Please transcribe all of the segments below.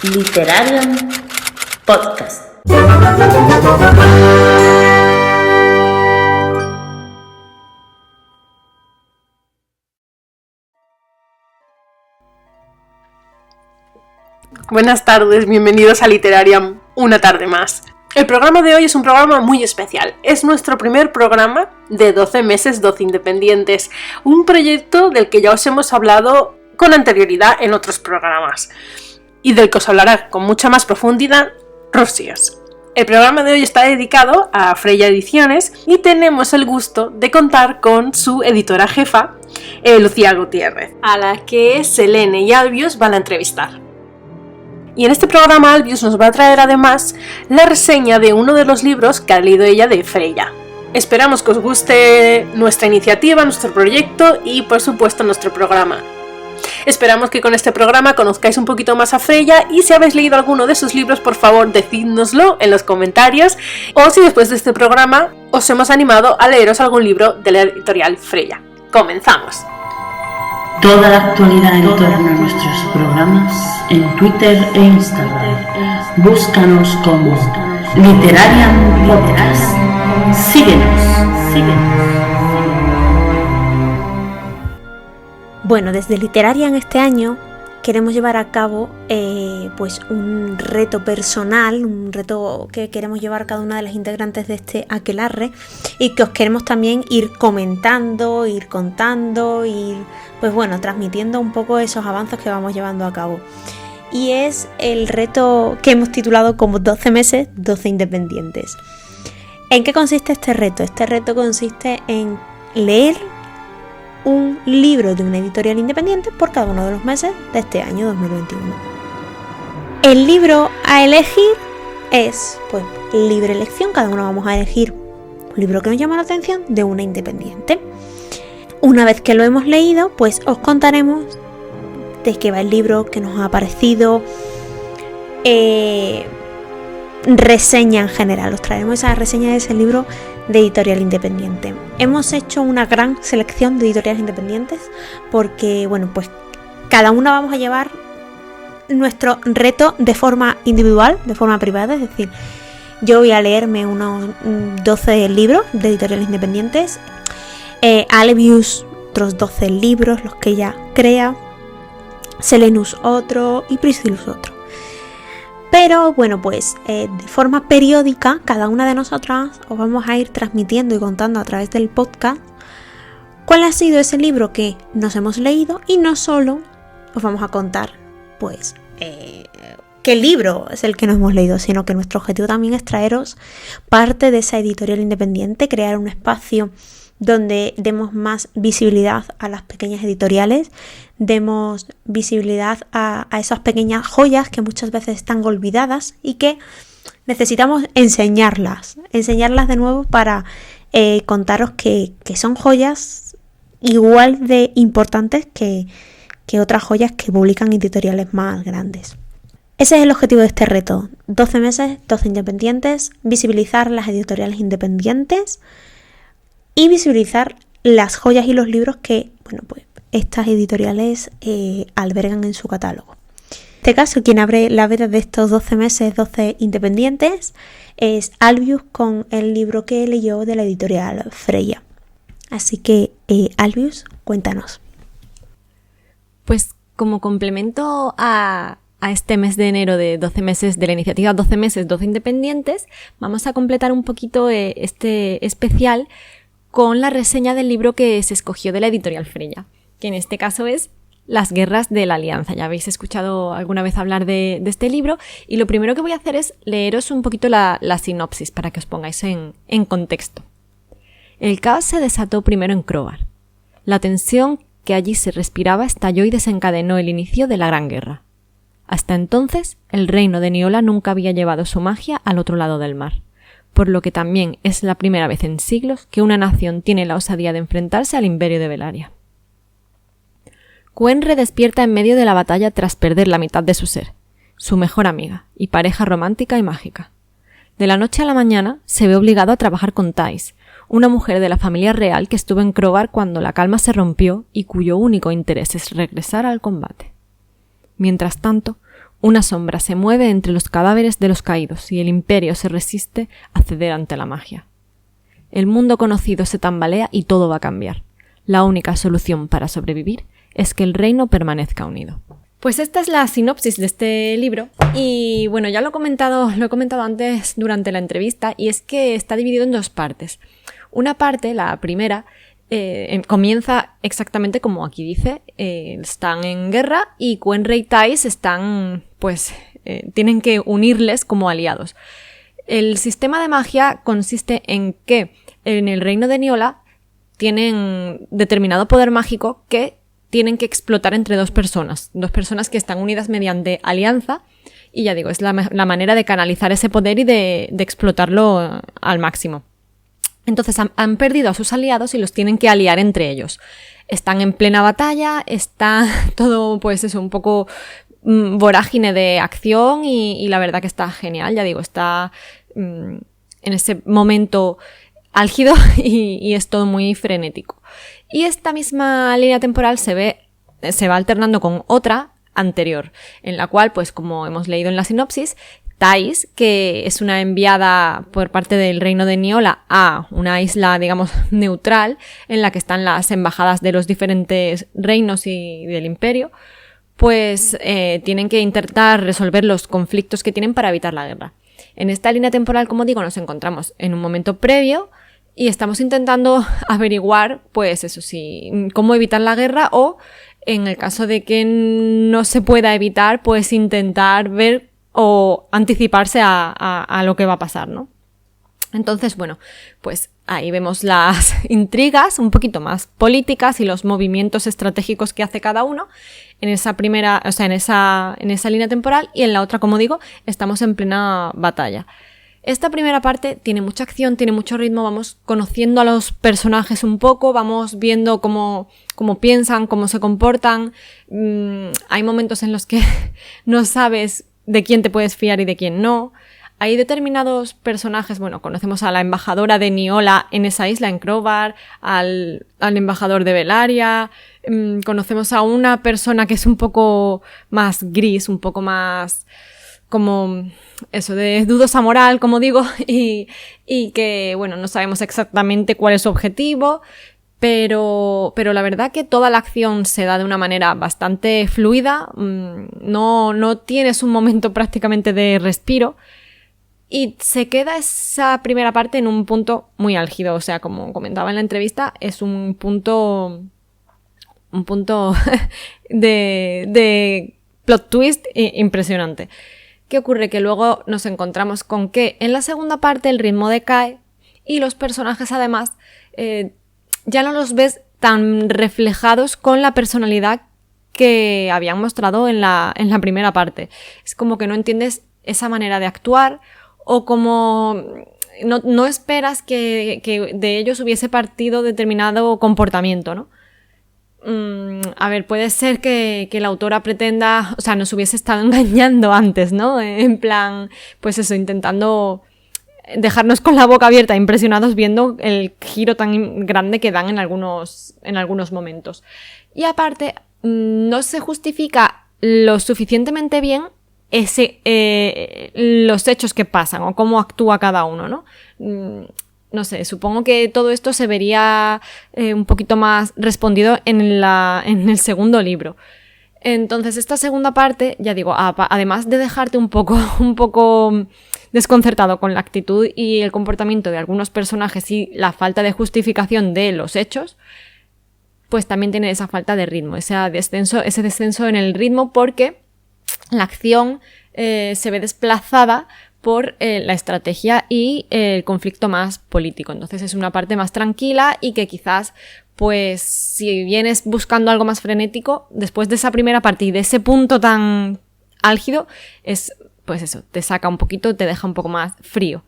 Literarium Podcast. Buenas tardes, bienvenidos a Literarium, una tarde más. El programa de hoy es un programa muy especial. Es nuestro primer programa de 12 meses, 12 independientes. Un proyecto del que ya os hemos hablado con anterioridad en otros programas. Y del que os hablará con mucha más profundidad Rosias. El programa de hoy está dedicado a Freya Ediciones y tenemos el gusto de contar con su editora jefa, Lucía Gutiérrez, a la que Selene y Albius van a entrevistar. Y en este programa Albius nos va a traer además la reseña de uno de los libros que ha leído ella de Freya. Esperamos que os guste nuestra iniciativa, nuestro proyecto y por supuesto nuestro programa. Esperamos que con este programa conozcáis un poquito más a Freya y si habéis leído alguno de sus libros, por favor decídnoslo en los comentarios o si después de este programa os hemos animado a leeros algún libro de la editorial Freya. ¡Comenzamos! Toda la actualidad en torno a nuestros programas en Twitter e Instagram. Búscanos como Literarium Podcast. Síguenos. Bueno, desde Literarium este año queremos llevar a cabo pues un reto personal, un reto que queremos llevar a cada una de las integrantes de este aquelarre y que os queremos también ir comentando, ir contando, pues bueno, transmitiendo un poco esos avances que vamos llevando a cabo. Y es el reto que hemos titulado como 12 meses, 12 independientes. ¿En qué consiste este reto? Este reto consiste en leer un libro de una editorial independiente por cada uno de los meses de este año 2021. El libro a elegir es pues libre elección, cada uno vamos a elegir un libro que nos llama la atención de una independiente. Una vez que lo hemos leído, pues os contaremos de qué va el libro, qué nos ha parecido, reseña en general. Os traeremos esa reseña de ese libro de editorial independiente. Hemos hecho una gran selección de editoriales independientes porque, bueno, pues cada una vamos a llevar nuestro reto de forma individual, de forma privada, es decir, yo voy a leerme unos 12 libros de editoriales independientes, Albius otros 12 libros, los que ella crea, Selenus otro y Priscillus otro. Pero bueno, pues de forma periódica, cada una de nosotras os vamos a ir transmitiendo y contando a través del podcast cuál ha sido ese libro que nos hemos leído y no solo os vamos a contar pues qué libro es el que nos hemos leído, sino que nuestro objetivo también es traeros parte de esa editorial independiente, crear un espacio donde demos más visibilidad a las pequeñas editoriales, demos visibilidad a esas pequeñas joyas que muchas veces están olvidadas y que necesitamos enseñarlas de nuevo para contaros que son joyas igual de importantes que otras joyas que publican editoriales más grandes. Ese es el objetivo de este reto, 12 meses, 12 independientes, visibilizar las editoriales independientes y visibilizar las joyas y los libros que, bueno, pues estas editoriales albergan en su catálogo. En este caso, quien abre la veda de estos 12 meses, 12 independientes, es Albius con el libro que leyó de la editorial Freya. Así que, Albius, cuéntanos. Pues como complemento a este mes de enero de 12 meses de la iniciativa 12 meses, 12 independientes, vamos a completar un poquito este especial con la reseña del libro que se escogió de la editorial Freya, que en este caso es Las guerras de la alianza. Ya habéis escuchado alguna vez hablar de este libro y lo primero que voy a hacer es leeros un poquito la sinopsis para que os pongáis en contexto. El caos se desató primero en Crobar. La tensión que allí se respiraba estalló y desencadenó el inicio de la Gran Guerra. Hasta entonces, el reino de Niola nunca había llevado su magia al otro lado del mar, por lo que también es la primera vez en siglos que una nación tiene la osadía de enfrentarse al imperio de Velaria. Quenre despierta en medio de la batalla tras perder la mitad de su ser, su mejor amiga y pareja romántica y mágica. De la noche a la mañana se ve obligado a trabajar con Thais, una mujer de la familia real que estuvo en Crobar cuando la calma se rompió y cuyo único interés es regresar al combate. Mientras tanto, Una sombra se mueve entre los cadáveres de los caídos y el imperio se resiste a ceder ante la magia. El mundo conocido se tambalea y todo va a cambiar. La única solución para sobrevivir es que el reino permanezca unido. Pues esta es la sinopsis de este libro y bueno, ya lo he comentado antes durante la entrevista, y es que está dividido en 2 partes. Una parte, la primera, comienza exactamente como aquí dice, están en guerra y Quenra y Thais están, tienen que unirles como aliados. El sistema de magia consiste en que en el reino de Niola tienen determinado poder mágico que tienen que explotar entre 2 personas que están unidas mediante alianza, y ya digo, es la manera de canalizar ese poder y de explotarlo al máximo. Entonces han perdido a sus aliados y los tienen que aliar entre ellos. Están en plena batalla, está todo un poco vorágine de acción y la verdad que está genial, ya digo, está en ese momento álgido y es todo muy frenético. Y esta misma línea temporal se va alternando con otra anterior, en la cual, como hemos leído en la sinopsis, Thais, que es una enviada por parte del reino de Niola a una isla, digamos, neutral, en la que están las embajadas de los diferentes reinos y del imperio, tienen que intentar resolver los conflictos que tienen para evitar la guerra. En esta línea temporal, como digo, nos encontramos en un momento previo y estamos intentando averiguar, cómo evitar la guerra, o en el caso de que no se pueda evitar, intentar ver o anticiparse a lo que va a pasar, ¿no? Entonces, ahí vemos las intrigas un poquito más políticas y los movimientos estratégicos que hace cada uno en esa primera, en esa línea temporal, y en la otra, como digo, estamos en plena batalla. Esta primera parte tiene mucha acción, tiene mucho ritmo, vamos conociendo a los personajes un poco, vamos viendo cómo piensan, cómo se comportan. Hay momentos en los que no sabes de quién te puedes fiar y de quién no. Hay determinados personajes, conocemos a la embajadora de Niola en esa isla, en Crobar, al embajador de Velaria, conocemos a una persona que es un poco más gris, un poco más como eso, de dudosa moral, como digo, y que, no sabemos exactamente cuál es su objetivo, pero la verdad que toda la acción se da de una manera bastante fluida, no tienes un momento prácticamente de respiro, y se queda esa primera parte en un punto muy álgido, como comentaba en la entrevista, es un punto de plot twist impresionante. ¿Qué ocurre? Que luego nos encontramos con que en la segunda parte el ritmo decae y los personajes además ya no los ves tan reflejados con la personalidad que habían mostrado en la primera parte. Es como que no entiendes esa manera de actuar, o como no esperas que de ellos hubiese partido determinado comportamiento, ¿no? Puede ser que la autora pretenda, nos hubiese estado engañando antes, ¿no? En plan, intentando dejarnos con la boca abierta, impresionados viendo el giro tan grande que dan en algunos momentos. Y aparte, no se justifica lo suficientemente bien los hechos que pasan o cómo actúa cada uno, ¿no? No sé, supongo que todo esto se vería un poquito más respondido en el segundo libro. Entonces, esta segunda parte, ya digo, además de dejarte un poco desconcertado con la actitud y el comportamiento de algunos personajes y la falta de justificación de los hechos, también tiene esa falta de ritmo, ese descenso en el ritmo, porque la acción se ve desplazada por la estrategia y el conflicto más político. Entonces es una parte más tranquila y que quizás, si vienes buscando algo más frenético, después de esa primera parte y de ese punto tan álgido, te saca un poquito, te deja un poco más frío.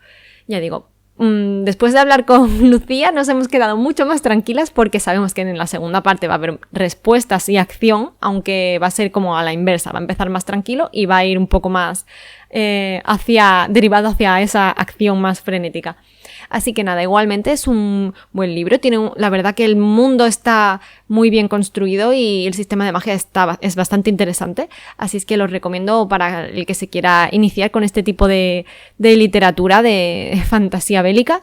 Ya digo, después de hablar con Lucía nos hemos quedado mucho más tranquilas, porque sabemos que en la segunda parte va a haber respuestas y acción, aunque va a ser como a la inversa, va a empezar más tranquilo y va a ir un poco más derivado hacia esa acción más frenética. Así que nada, igualmente es un buen libro. La verdad que el mundo está muy bien construido y el sistema de magia es bastante interesante. Así es que lo recomiendo para el que se quiera iniciar con este tipo de literatura de fantasía bélica.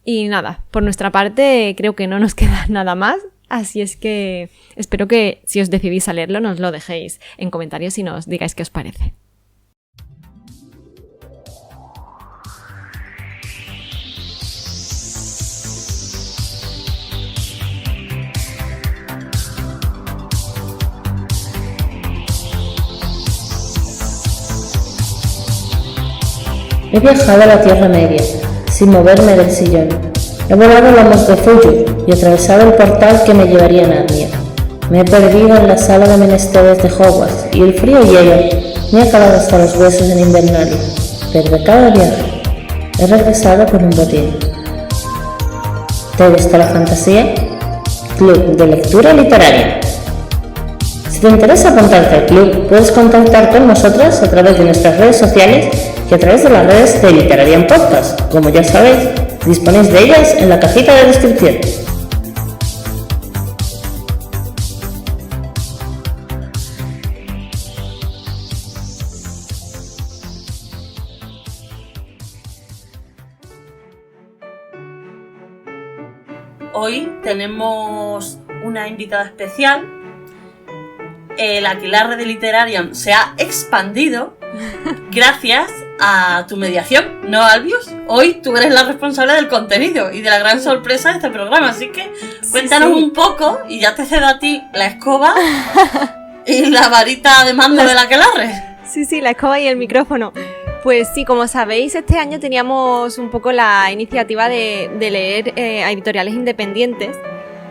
Y nada, por nuestra parte creo que no nos queda nada más. Así es que espero que si os decidís a leerlo nos lo dejéis en comentarios y nos digáis qué os parece. He viajado a la Tierra Media, sin moverme del sillón. He volado lomos de Fuyu y atravesado el portal que me llevaría a Narnia. Me he perdido en la sala de menesteres de Hogwarts y el frío hielo me ha calado hasta los huesos en Invernalia. Pero de cada viaje he regresado con un botín. ¿Te gusta la fantasía? Club de Lectura Literaria. Si te interesa apuntarte al club, puedes contactar con nosotras a través de nuestras redes sociales y a través de las redes de Literarian Podcast. Como ya sabéis, disponéis de ellas en la cajita de descripción. Hoy tenemos una invitada especial. El aquelarre de Literarian se ha expandido gracias a tu mediación, ¿no, Albius? Hoy tú eres la responsable del contenido y de la gran sorpresa de este programa, así que cuéntanos un poco y ya te cedo a ti la escoba y la varita de mando del aquelarre. Sí, la escoba y el micrófono. Pues sí, como sabéis, este año teníamos un poco la iniciativa de leer a editoriales independientes.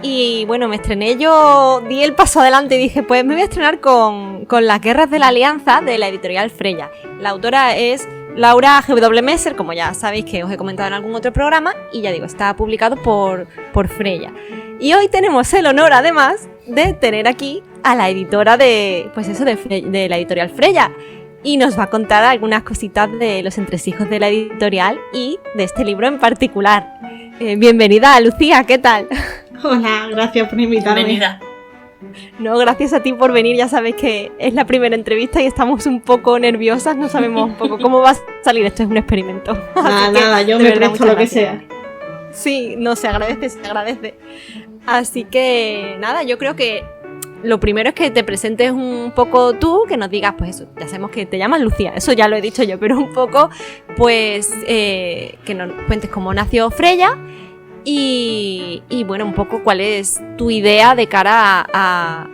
Y bueno, me estrené, yo di el paso adelante y dije, pues me voy a estrenar con Las Guerras de la Alianza de la editorial Freya. La autora es Laura G.W. Messer, como ya sabéis que os he comentado en algún otro programa, y ya digo, está publicado por Freya. Y hoy tenemos el honor, además, de tener aquí a la editora de la editorial Freya. Y nos va a contar algunas cositas de los entresijos de la editorial y de este libro en particular. Bienvenida, Lucía, ¿qué tal? Hola, gracias por invitarme. Bienvenida. No, gracias a ti por venir, ya sabes que es la primera entrevista y estamos un poco nerviosas, no sabemos un poco cómo va a salir, esto es un experimento. Nada, yo me presto lo que sea. Sí, no, se agradece. Así que nada, yo creo que lo primero es que te presentes un poco tú, que nos digas, pues eso, ya sabemos que te llamas Lucía, eso ya lo he dicho yo, pero un poco, pues, que nos cuentes cómo nació Freya. Y bueno, un poco cuál es tu idea de cara a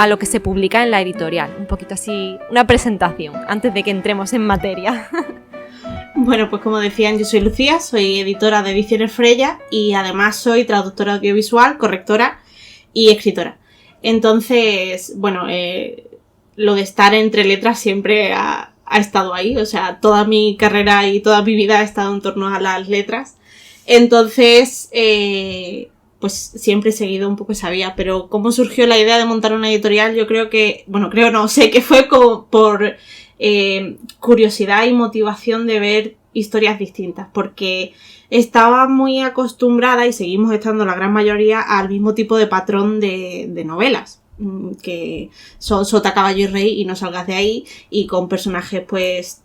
lo que se publica en la editorial. Un poquito así, una presentación, antes de que entremos en materia. Bueno, pues como decían, yo soy Lucía, soy editora de Ediciones Freya y además soy traductora audiovisual, correctora y escritora. Entonces, bueno, lo de estar entre letras siempre ha estado ahí. O sea, toda mi carrera y toda mi vida ha estado en torno a las letras. Entonces, pues siempre he seguido un poco esa vía, pero ¿cómo surgió la idea de montar una editorial? Yo sé que fue como por curiosidad y motivación de ver historias distintas, porque estaba muy acostumbrada, y seguimos estando la gran mayoría, al mismo tipo de patrón de novelas, que son sota, caballo y rey y no salgas de ahí, y con personajes pues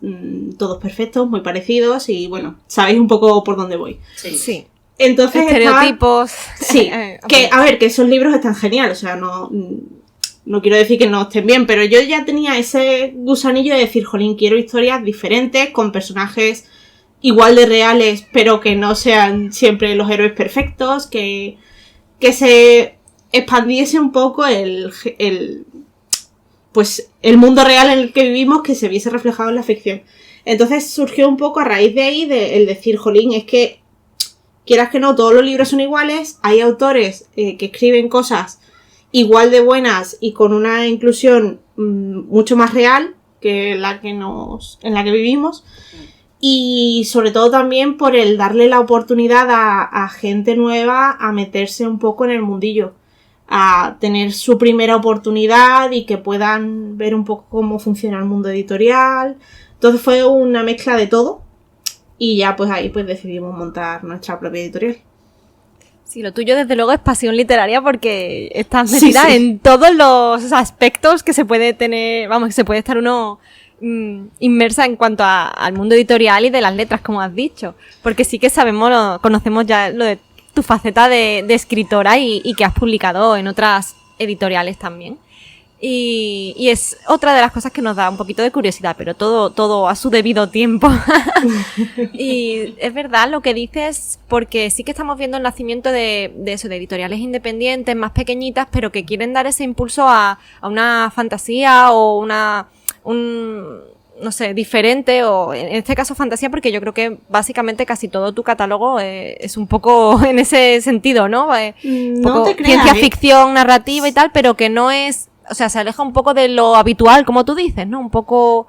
todos perfectos, muy parecidos, y bueno, sabéis un poco por dónde voy. Sí. Entonces estereotipos. Sí, que a ver, que esos libros están geniales, o sea, no quiero decir que no estén bien, pero yo ya tenía ese gusanillo de decir, jolín, quiero historias diferentes, con personajes igual de reales, pero que no sean siempre los héroes perfectos, que se expandiese un poco el mundo real en el que vivimos, que se viese reflejado en la ficción. Entonces surgió un poco a raíz de ahí el decir, jolín, es que quieras que no, todos los libros son iguales, hay autores que escriben cosas igual de buenas y con una inclusión mucho más real que en la que vivimos, y sobre todo también por el darle la oportunidad a gente nueva a meterse un poco en el mundillo, a tener su primera oportunidad y que puedan ver un poco cómo funciona el mundo editorial. Entonces fue una mezcla de todo y ya pues ahí pues decidimos montar nuestra propia editorial. Sí, lo tuyo desde luego es pasión literaria porque estás Sí, metida sí. en todos los aspectos que se puede tener, vamos, que se puede estar uno inmersa en cuanto al mundo editorial y de las letras, como has dicho. Porque sí que conocemos ya lo de tu faceta de escritora y que has publicado en otras editoriales también. Y es otra de las cosas que nos da un poquito de curiosidad, pero todo a su debido tiempo. Y es verdad lo que dices, porque sí que estamos viendo el nacimiento de eso, de editoriales independientes más pequeñitas, pero que quieren dar ese impulso a una fantasía o no sé, diferente, o en este caso fantasía, porque yo creo que básicamente casi todo tu catálogo es un poco en ese sentido, ¿no? Un No poco te creas, ciencia ficción, narrativa y tal, pero que no es, o sea, se aleja un poco de lo habitual, como tú dices, ¿no? Un poco...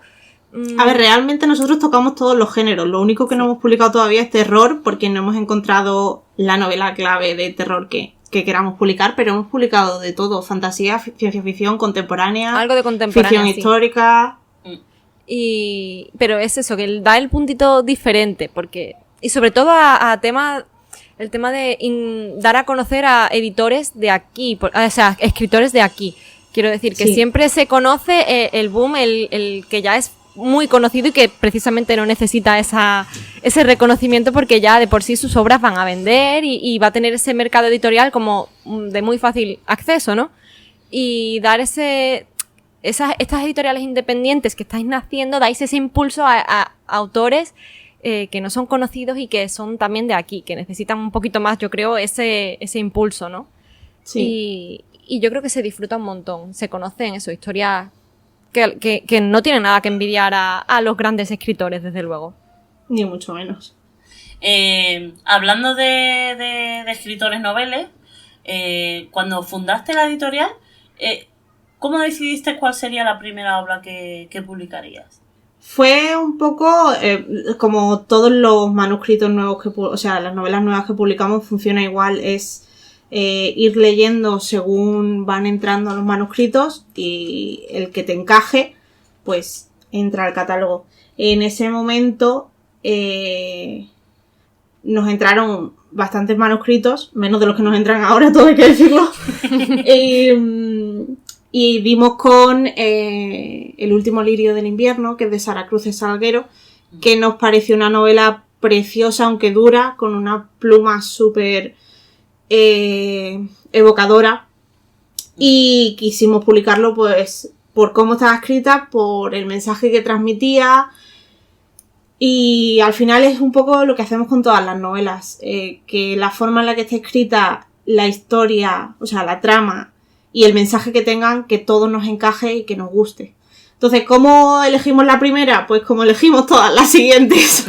A ver, realmente nosotros tocamos todos los géneros. Lo único que no hemos publicado todavía es terror, porque no hemos encontrado la novela clave de terror que queramos publicar, pero hemos publicado de todo: fantasía, ciencia ficción, contemporánea, Algo de contemporánea, ficción sí. histórica. Pero es eso, que da el puntito diferente, porque, y sobre todo a temas, el tema de dar a conocer a editores de aquí, o sea, escritores de aquí. Quiero decir que Sí. siempre se conoce el boom, el que ya es muy conocido y que precisamente no necesita ese reconocimiento porque ya de por sí sus obras van a vender y va a tener ese mercado editorial como de muy fácil acceso, ¿no? Y dar estas editoriales independientes que estáis naciendo, dais ese impulso a autores que no son conocidos y que son también de aquí, que necesitan un poquito más, yo creo, ese impulso, ¿no? Sí. Y yo creo que se disfruta un montón. Se conocen eso, historias que no tienen nada que envidiar a los grandes escritores, desde luego. Ni mucho menos. Hablando de escritores noveles, cuando fundaste la editorial, ¿cómo decidiste cuál sería la primera obra que publicarías? Fue un poco como todos los manuscritos nuevos o sea, las novelas nuevas que publicamos funciona igual, es ir leyendo según van entrando los manuscritos y el que te encaje, pues entra al catálogo. En ese momento nos entraron bastantes manuscritos, menos de los que nos entran ahora, todo hay que decirlo. Y dimos con El último lirio del invierno, que es de Sara Cruces Salguero, que nos pareció una novela preciosa, aunque dura, con una pluma súper evocadora. Y quisimos publicarlo pues por cómo estaba escrita, por el mensaje que transmitía. Y al final es un poco lo que hacemos con todas las novelas, que la forma en la que está escrita la historia, o sea, la trama y el mensaje que tengan, que todo nos encaje y que nos guste. Entonces, ¿cómo elegimos la primera? Pues como elegimos todas las siguientes.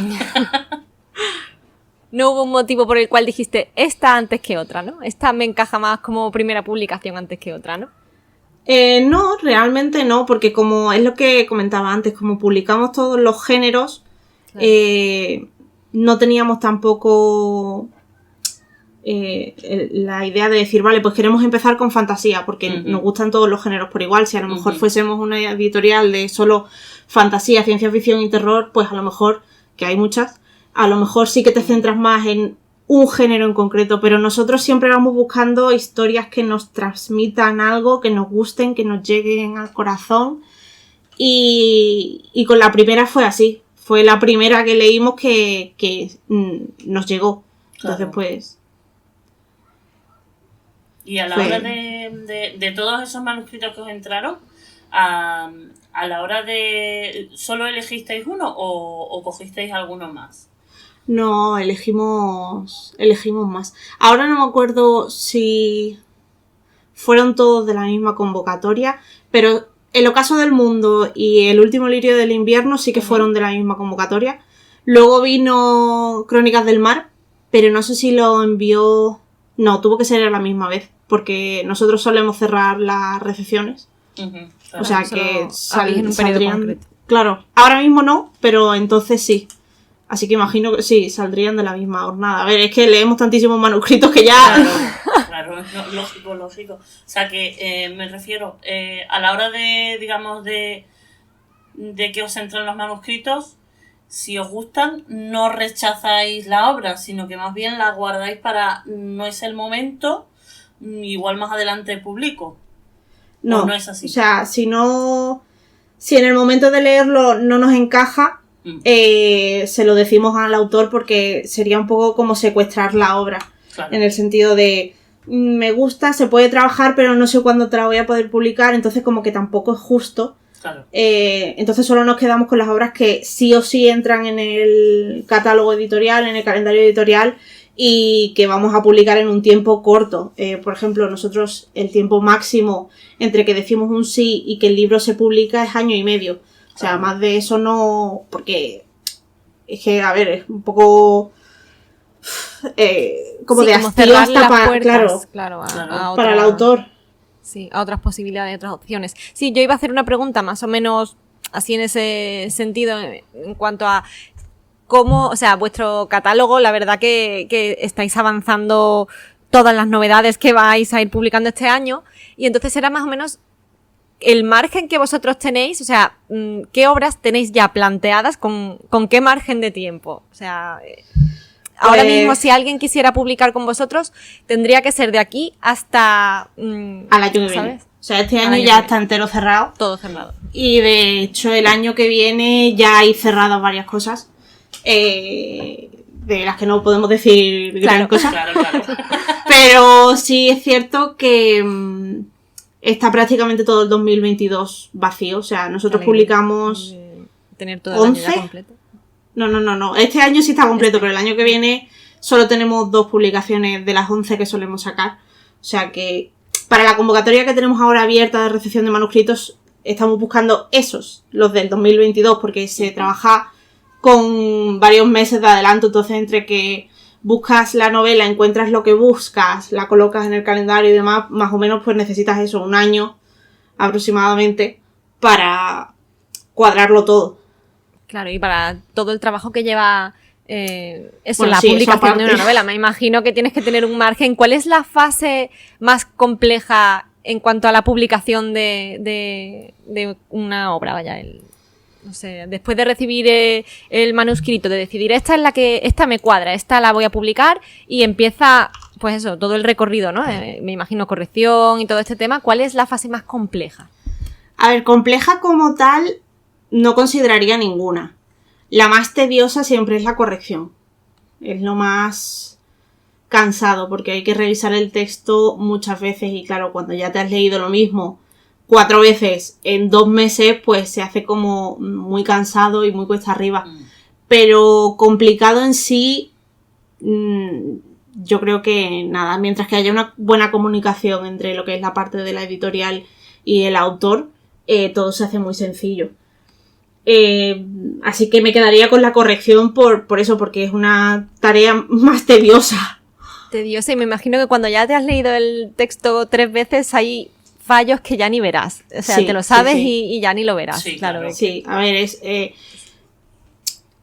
No hubo un motivo por el cual dijiste esta antes que otra, ¿no? Esta me encaja más como primera publicación antes que otra, ¿no? No, realmente no, porque como es lo que comentaba antes, como publicamos todos los géneros, Claro. No teníamos tampoco la idea de decir, vale, pues queremos empezar con fantasía, porque nos gustan todos los géneros por igual. Si a lo mejor fuésemos una editorial de solo fantasía, ciencia ficción y terror, pues a lo mejor, que hay muchas, a lo mejor sí que te centras más en un género en concreto, pero nosotros siempre vamos buscando historias que nos transmitan algo, que nos gusten, que nos lleguen al corazón, y con la primera fue así. Fue la primera que leímos que nos llegó. Entonces, Claro. pues... Y a la Fue- hora de todos esos manuscritos que os entraron, a la hora de... ¿Solo elegisteis uno o cogisteis alguno más? No, elegimos más. Ahora no me acuerdo si fueron todos de la misma convocatoria, pero El ocaso del mundo y El último lirio del invierno sí que fueron de la misma convocatoria. Luego vino Crónicas del mar, pero no sé si lo envió... No, tuvo que ser a la misma vez, porque nosotros solemos cerrar las recepciones. Claro. O sea solo que abrís en un periodo saldrían... concreto. Claro, ahora mismo no, pero entonces sí. Así que imagino que sí, saldrían de la misma jornada. A ver, es que leemos tantísimos manuscritos que ya... Claro, no, lógico. O sea que me refiero, a la hora de, digamos, de que os entran los manuscritos, si os gustan, no rechazáis la obra, sino que más bien la guardáis para no es el momento, igual más adelante publico. No, no es así. O sea, si en el momento de leerlo no nos encaja, se lo decimos al autor, porque sería un poco como secuestrar la obra. Claro. En el sentido de, me gusta, se puede trabajar, pero no sé cuándo te la voy a poder publicar, entonces como que tampoco es justo. Claro. Entonces solo nos quedamos con las obras que sí o sí entran en el catálogo editorial, en el calendario editorial, y que vamos a publicar en un tiempo corto. Por ejemplo, nosotros el tiempo máximo entre que decimos un sí y que el libro se publica es 1 año y medio. O sea, más de eso no... Porque es que, a ver, es un poco... como de como hastío cerrar hasta las para... puertas, Claro, a para el otra- autor. Sí, a otras posibilidades, otras opciones. Sí, yo iba a hacer una pregunta más o menos así en ese sentido, en cuanto a cómo, o sea, vuestro catálogo, la verdad que estáis avanzando todas las novedades que vais a ir publicando este año, y entonces era más o menos el margen que vosotros tenéis, o sea, ¿qué obras tenéis ya planteadas con qué margen de tiempo? O sea, ahora mismo, si alguien quisiera publicar con vosotros, tendría que ser de aquí hasta... Al año que viene. ¿sabes? O sea, este Al año año ya que está entero cerrado. Todo cerrado. Y de hecho el año que viene ya hay cerradas varias cosas. De las que no podemos decir gran cosa. Claro. Pero sí es cierto que está prácticamente todo el 2022 vacío. O sea, nosotros publicamos... Tener toda la año 11. ya completo. No. Este año sí está completo, pero el año que viene solo tenemos 2 publicaciones de las 11 que solemos sacar. O sea que para la convocatoria que tenemos ahora abierta de recepción de manuscritos, estamos buscando los del 2022, porque se trabaja con varios meses de adelanto. Entonces, entre que buscas la novela, encuentras lo que buscas, la colocas en el calendario y demás, más o menos pues necesitas eso, 1 año aproximadamente para cuadrarlo todo. Claro, y para todo el trabajo que lleva eso, Bueno, la sí, eso publicación de aparte. una novela. Me imagino que tienes que tener un margen. ¿Cuál es la fase más compleja en cuanto a la publicación de una obra? Vaya, no sé, después de recibir el manuscrito, de decidir esta me cuadra, esta la voy a publicar, y empieza, pues eso, todo el recorrido, ¿no? Me imagino corrección y todo este tema. ¿Cuál es la fase más compleja? A ver, compleja como tal no consideraría ninguna. La más tediosa siempre es la corrección. Es lo más cansado, porque hay que revisar el texto muchas veces, y claro, cuando ya te has leído lo mismo 4 veces en 2 meses, pues se hace como muy cansado y muy cuesta arriba. Pero complicado en sí, yo creo que nada, mientras que haya una buena comunicación entre lo que es la parte de la editorial y el autor, todo se hace muy sencillo. Así que me quedaría con la corrección por eso, porque es una tarea más tediosa. Tediosa, y me imagino que cuando ya te has leído el texto 3 veces hay fallos que ya ni verás. O sea, Sí, te lo sabes sí. Y ya ni lo verás. Sí, claro. claro. Sí, a ver,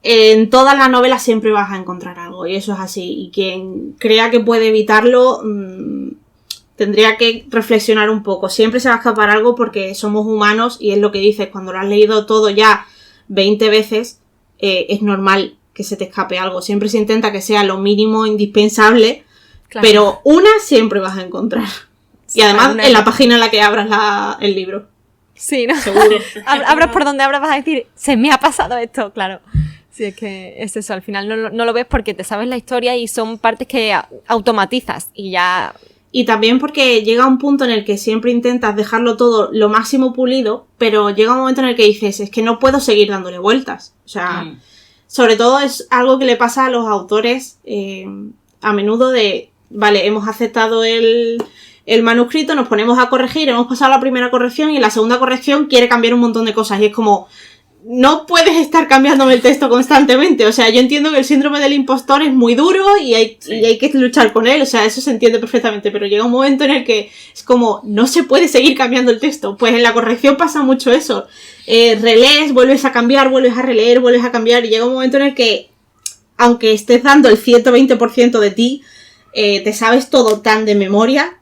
en todas las novelas siempre vas a encontrar algo, y eso es así. Y quien crea que puede evitarlo, tendría que reflexionar un poco. Siempre se va a escapar algo, porque somos humanos, y es lo que dices, cuando lo has leído todo ya 20 veces, es normal que se te escape algo. Siempre se intenta que sea lo mínimo indispensable, Claro. pero una siempre vas a encontrar. Y además una- en la página en la que abras el libro. Sí, ¿no? Seguro. Abras por donde abras vas a decir, se me ha pasado esto, claro. Sí, es que es eso, al final no lo ves porque te sabes la historia y son partes que automatizas y ya... Y también porque llega un punto en el que siempre intentas dejarlo todo lo máximo pulido, pero llega un momento en el que dices, es que no puedo seguir dándole vueltas. O sea, sobre todo es algo que le pasa a los autores a menudo de, vale, hemos aceptado el manuscrito, nos ponemos a corregir, hemos pasado la primera corrección y en la segunda corrección quiere cambiar un montón de cosas. Y es como, no puedes estar cambiándome el texto constantemente. O sea, yo entiendo que el síndrome del impostor es muy duro y hay que luchar con él. O sea, eso se entiende perfectamente. Pero llega un momento en el que es como, no se puede seguir cambiando el texto. Pues en la corrección pasa mucho eso. Relees, vuelves a cambiar, vuelves a releer, vuelves a cambiar. Y llega un momento en el que, aunque estés dando el 120% de ti, te sabes todo tan de memoria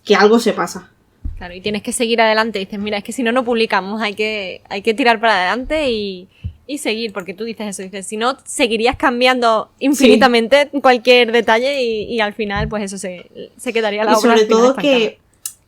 que algo se pasa. Claro, y tienes que seguir adelante. Dices, mira, es que si no publicamos, hay que tirar para adelante y Y seguir, porque tú dices eso, dices, si no, seguirías cambiando infinitamente cualquier detalle y al final, pues eso se quedaría la y obra. sobre todo que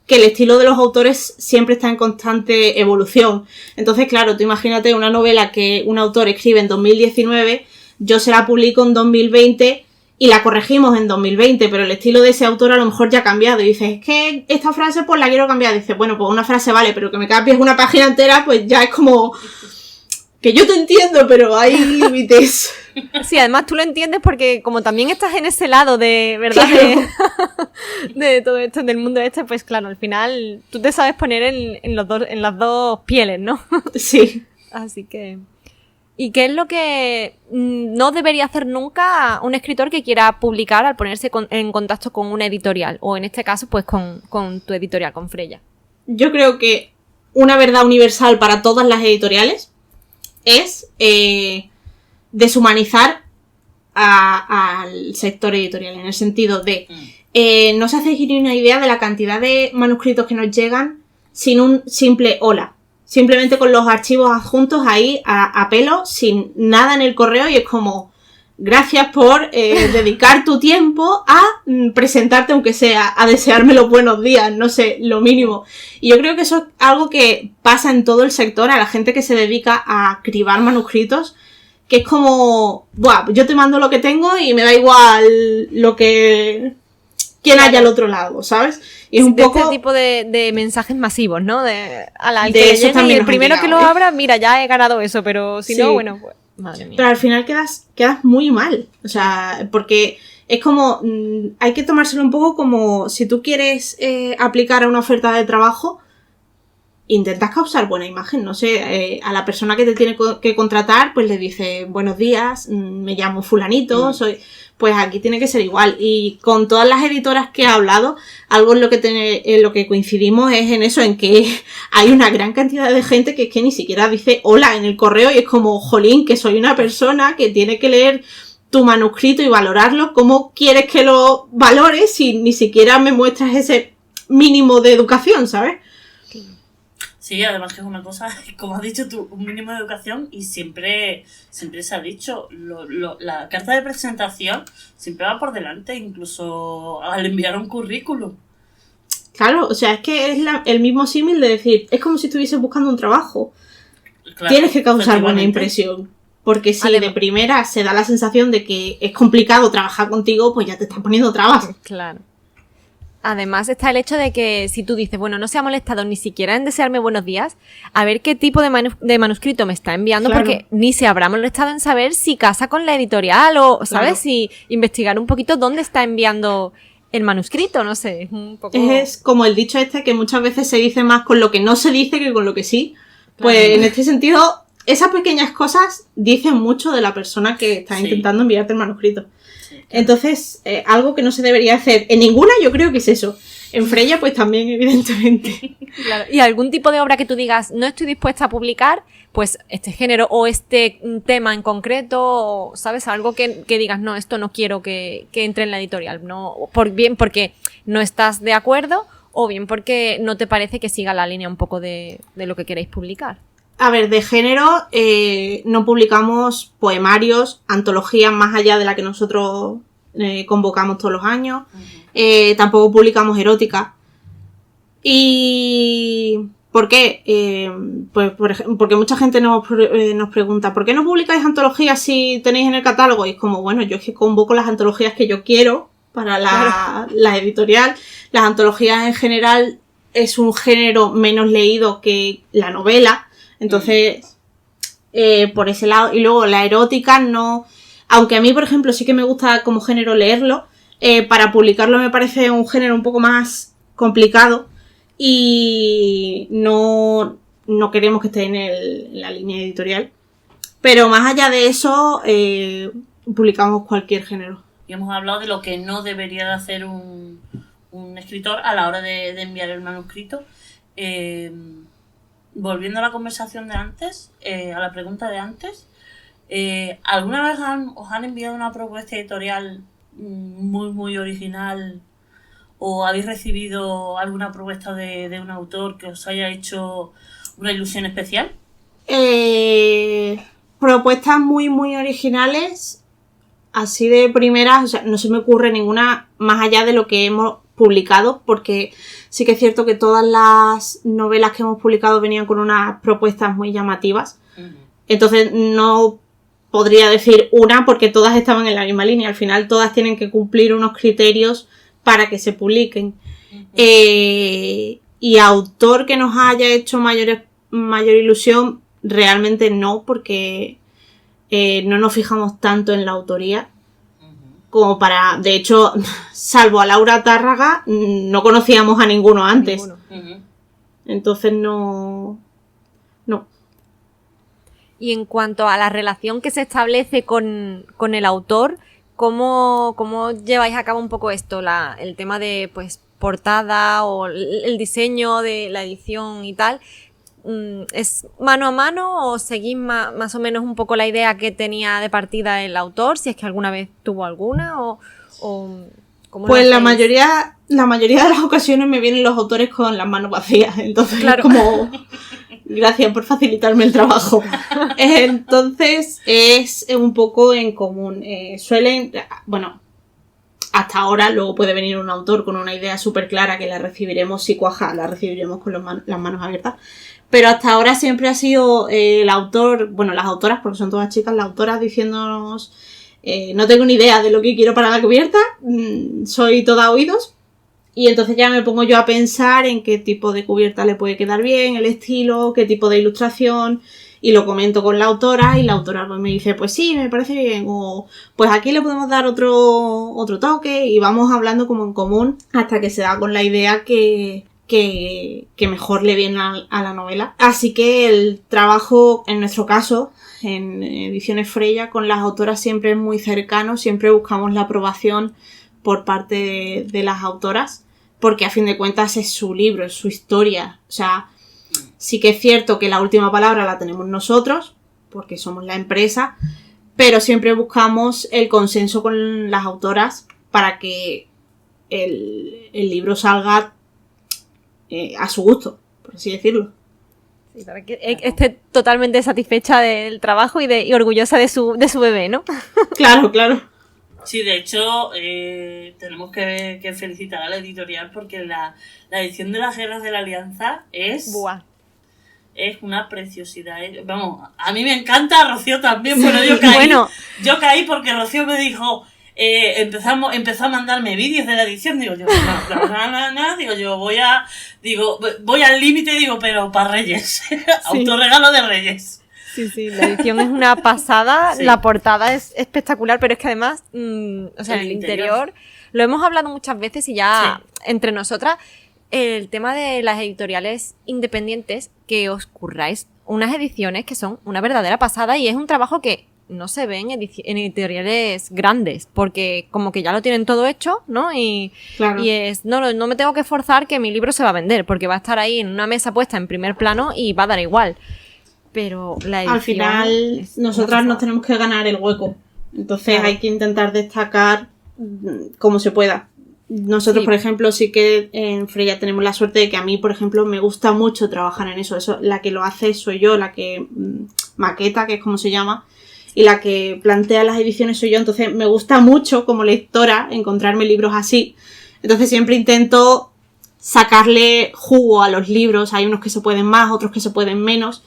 el estilo de los autores siempre está en constante evolución. Entonces, claro, tú imagínate una novela que un autor escribe en 2019, yo se la publico en 2020 y la corregimos en 2020, pero el estilo de ese autor a lo mejor ya ha cambiado. Y dices, es que esta frase pues la quiero cambiar. Dices, bueno, pues una frase vale, pero que me cambies una página entera, pues ya es como... Que yo te entiendo, pero hay límites. Sí, además tú lo entiendes porque como también estás en ese lado de, ¿verdad? Claro. De todo esto, del mundo este, pues claro, al final tú te sabes poner en las dos pieles, ¿no? Sí. Así que... ¿Y qué es lo que no debería hacer nunca un escritor que quiera publicar al ponerse en contacto con una editorial? O en este caso, pues con tu editorial, con Freya. Yo creo que una verdad universal para todas las editoriales es deshumanizar al sector editorial, en el sentido de no se hace ni una idea de la cantidad de manuscritos que nos llegan sin un simple hola. Simplemente con los archivos adjuntos ahí a pelo, sin nada en el correo, y es como, gracias por dedicar tu tiempo a presentarte, aunque sea, a desearme los buenos días, no sé, lo mínimo. Y yo creo que eso es algo que pasa en todo el sector, a la gente que se dedica a cribar manuscritos, que es como, buah, yo te mando lo que tengo y me da igual quién haya al otro lado, ¿sabes? Y es un poco... este tipo de mensajes masivos, ¿no? Al De que le esos llegue y también el nos han primero que lo llegado, abra, mira, ya he ganado eso, pero si Sí. no, bueno, pues, madre mía. Pero al final quedas muy mal. O sea, porque es como... hay que tomárselo un poco como si tú quieres aplicar a una oferta de trabajo, intentas causar buena imagen. No sé, a la persona que te tiene que contratar, pues le dice, buenos días, me llamo fulanito, soy... Pues aquí tiene que ser igual. Y con todas las editoras que he hablado, algo en lo que coincidimos es en eso, en que hay una gran cantidad de gente que es que ni siquiera dice hola en el correo y es como, jolín, que soy una persona que tiene que leer tu manuscrito y valorarlo. ¿Cómo quieres que lo valores si ni siquiera me muestras ese mínimo de educación, ¿sabes? Sí, además que es una cosa, como has dicho tú, un mínimo de educación, y siempre se ha dicho, la carta de presentación siempre va por delante, incluso al enviar un currículum. Claro, o sea, es que es el mismo símil de decir, es como si estuvieses buscando un trabajo. Claro, Tienes que causar buena efectivamente. impresión. Porque si Además- de primera se da la sensación de que es complicado trabajar contigo, pues ya te están poniendo trabas. Claro. Además está el hecho de que si tú dices, bueno, no se ha molestado ni siquiera en desearme buenos días, a ver qué tipo de manuscrito me está enviando, Claro. porque ni se habrá molestado en saber si casa con la editorial o, ¿sabes? Claro. Si investigar un poquito dónde está enviando el manuscrito, no sé, es un poco... Es como el dicho este que muchas veces se dice más con lo que no se dice que con lo que sí. Pues en este sentido, esas pequeñas cosas dicen mucho de la persona que está Sí. intentando enviarte el manuscrito. Sí, claro. Entonces, algo que no se debería hacer en ninguna, yo creo que es eso. En Freya, pues también, evidentemente. Claro. Y algún tipo de obra que tú digas, no estoy dispuesta a publicar, pues este género o este tema en concreto, o, ¿sabes? Algo que digas, no, esto no quiero que entre en la editorial. No, bien porque no estás de acuerdo o bien porque no te parece que siga la línea un poco de lo que queréis publicar. A ver, de género, no publicamos poemarios, antologías más allá de la que nosotros convocamos todos los años. Tampoco publicamos erótica. ¿Y por qué? Pues porque mucha gente nos pregunta, ¿por qué no publicáis antologías si tenéis en el catálogo? Y es como, bueno, yo es que convoco las antologías que yo quiero para la editorial. Las antologías en general es un género menos leído que la novela. Entonces, por ese lado. Y luego la erótica no... Aunque a mí, por ejemplo, sí que me gusta como género leerlo, para publicarlo me parece un género un poco más complicado y no queremos que esté en la línea editorial. Pero más allá de eso, publicamos cualquier género. Y hemos hablado de lo que no debería de hacer un escritor a la hora de enviar el manuscrito. Volviendo a la conversación de antes, a la pregunta de antes, ¿alguna vez os han enviado una propuesta editorial muy, muy original? ¿O habéis recibido alguna propuesta de un autor que os haya hecho una ilusión especial? propuestas muy, muy originales, así de primeras, o sea, no se me ocurre ninguna más allá de lo que hemos publicado, porque sí que es cierto que todas las novelas que hemos publicado venían con unas propuestas muy llamativas. Entonces no podría decir una porque todas estaban en la misma línea. Al final todas tienen que cumplir unos criterios para que se publiquen. Y autor que nos haya hecho mayor ilusión, realmente no, porque no nos fijamos tanto en la autoría como para... De hecho, salvo a Laura Tárraga, no conocíamos a ninguno antes. Entonces no... Y en cuanto a la relación que se establece con el autor, ¿cómo lleváis a cabo un poco esto? El tema de pues portada o el diseño de la edición y tal. ¿Es mano a mano o seguís más o menos un poco la idea que tenía de partida el autor? Si es que alguna vez tuvo alguna o ¿cómo pues lo la hacéis? mayoría de las ocasiones me vienen los autores con las manos vacías. Entonces Claro. es como... Gracias por facilitarme el trabajo. Entonces, es un poco en común. Suelen, bueno, hasta ahora luego puede venir un autor con una idea súper clara que la recibiremos, si cuaja, la recibiremos con las manos abiertas. Pero hasta ahora siempre ha sido el autor, bueno, las autoras, porque son todas chicas, las autoras diciéndonos, no tengo ni idea de lo que quiero para la cubierta, soy toda oídos. Y entonces ya me pongo yo a pensar en qué tipo de cubierta le puede quedar bien, el estilo, qué tipo de ilustración, y lo comento con la autora, y la autora pues me dice, pues sí, me parece bien, o pues aquí le podemos dar otro toque, y vamos hablando como en común hasta que se da con la idea que mejor le viene a la novela. Así que el trabajo, en nuestro caso, en Ediciones Freya, con las autoras siempre es muy cercano, siempre buscamos la aprobación por parte de las autoras, porque a fin de cuentas es su libro, es su historia. O sea, sí que es cierto que la última palabra la tenemos nosotros, porque somos la empresa, pero siempre buscamos el consenso con las autoras para que el libro salga a su gusto, por así decirlo. Sí, para que esté totalmente satisfecha del trabajo y orgullosa de su bebé, ¿no? Claro, claro. Sí, de hecho, tenemos que felicitar a la editorial porque la edición de las Guerras de la Alianza es una preciosidad. Vamos, a mí me encanta, a Rocío también, pero yo caí. Bueno. Yo caí porque Rocío me dijo, empezó a mandarme vídeos de la edición, digo yo, no, digo yo, voy al límite, digo, pero para Reyes, autorregalo de Reyes. Sí, la edición es una pasada, sí. La portada es espectacular, pero es que además, o sea, el interior, lo hemos hablado muchas veces y ya entre nosotras, el tema de las editoriales independientes, que os curráis unas ediciones que son una verdadera pasada y es un trabajo que no se ve en editoriales grandes, porque como que ya lo tienen todo hecho, ¿no? Y es, no me tengo que forzar que mi libro se va a vender, porque va a estar ahí en una mesa puesta en primer plano y va a dar igual. Pero la edición, al final nosotras nos tenemos que ganar el hueco, entonces hay que intentar destacar como se pueda. Nosotros, por ejemplo, sí que en Freya tenemos la suerte de que a mí, por ejemplo, me gusta mucho trabajar en eso, la que lo hace soy yo, la que maqueta, que es como se llama, y la que plantea las ediciones soy yo, entonces me gusta mucho como lectora encontrarme libros así, entonces siempre intento sacarle jugo a los libros, hay unos que se pueden más, otros que se pueden menos,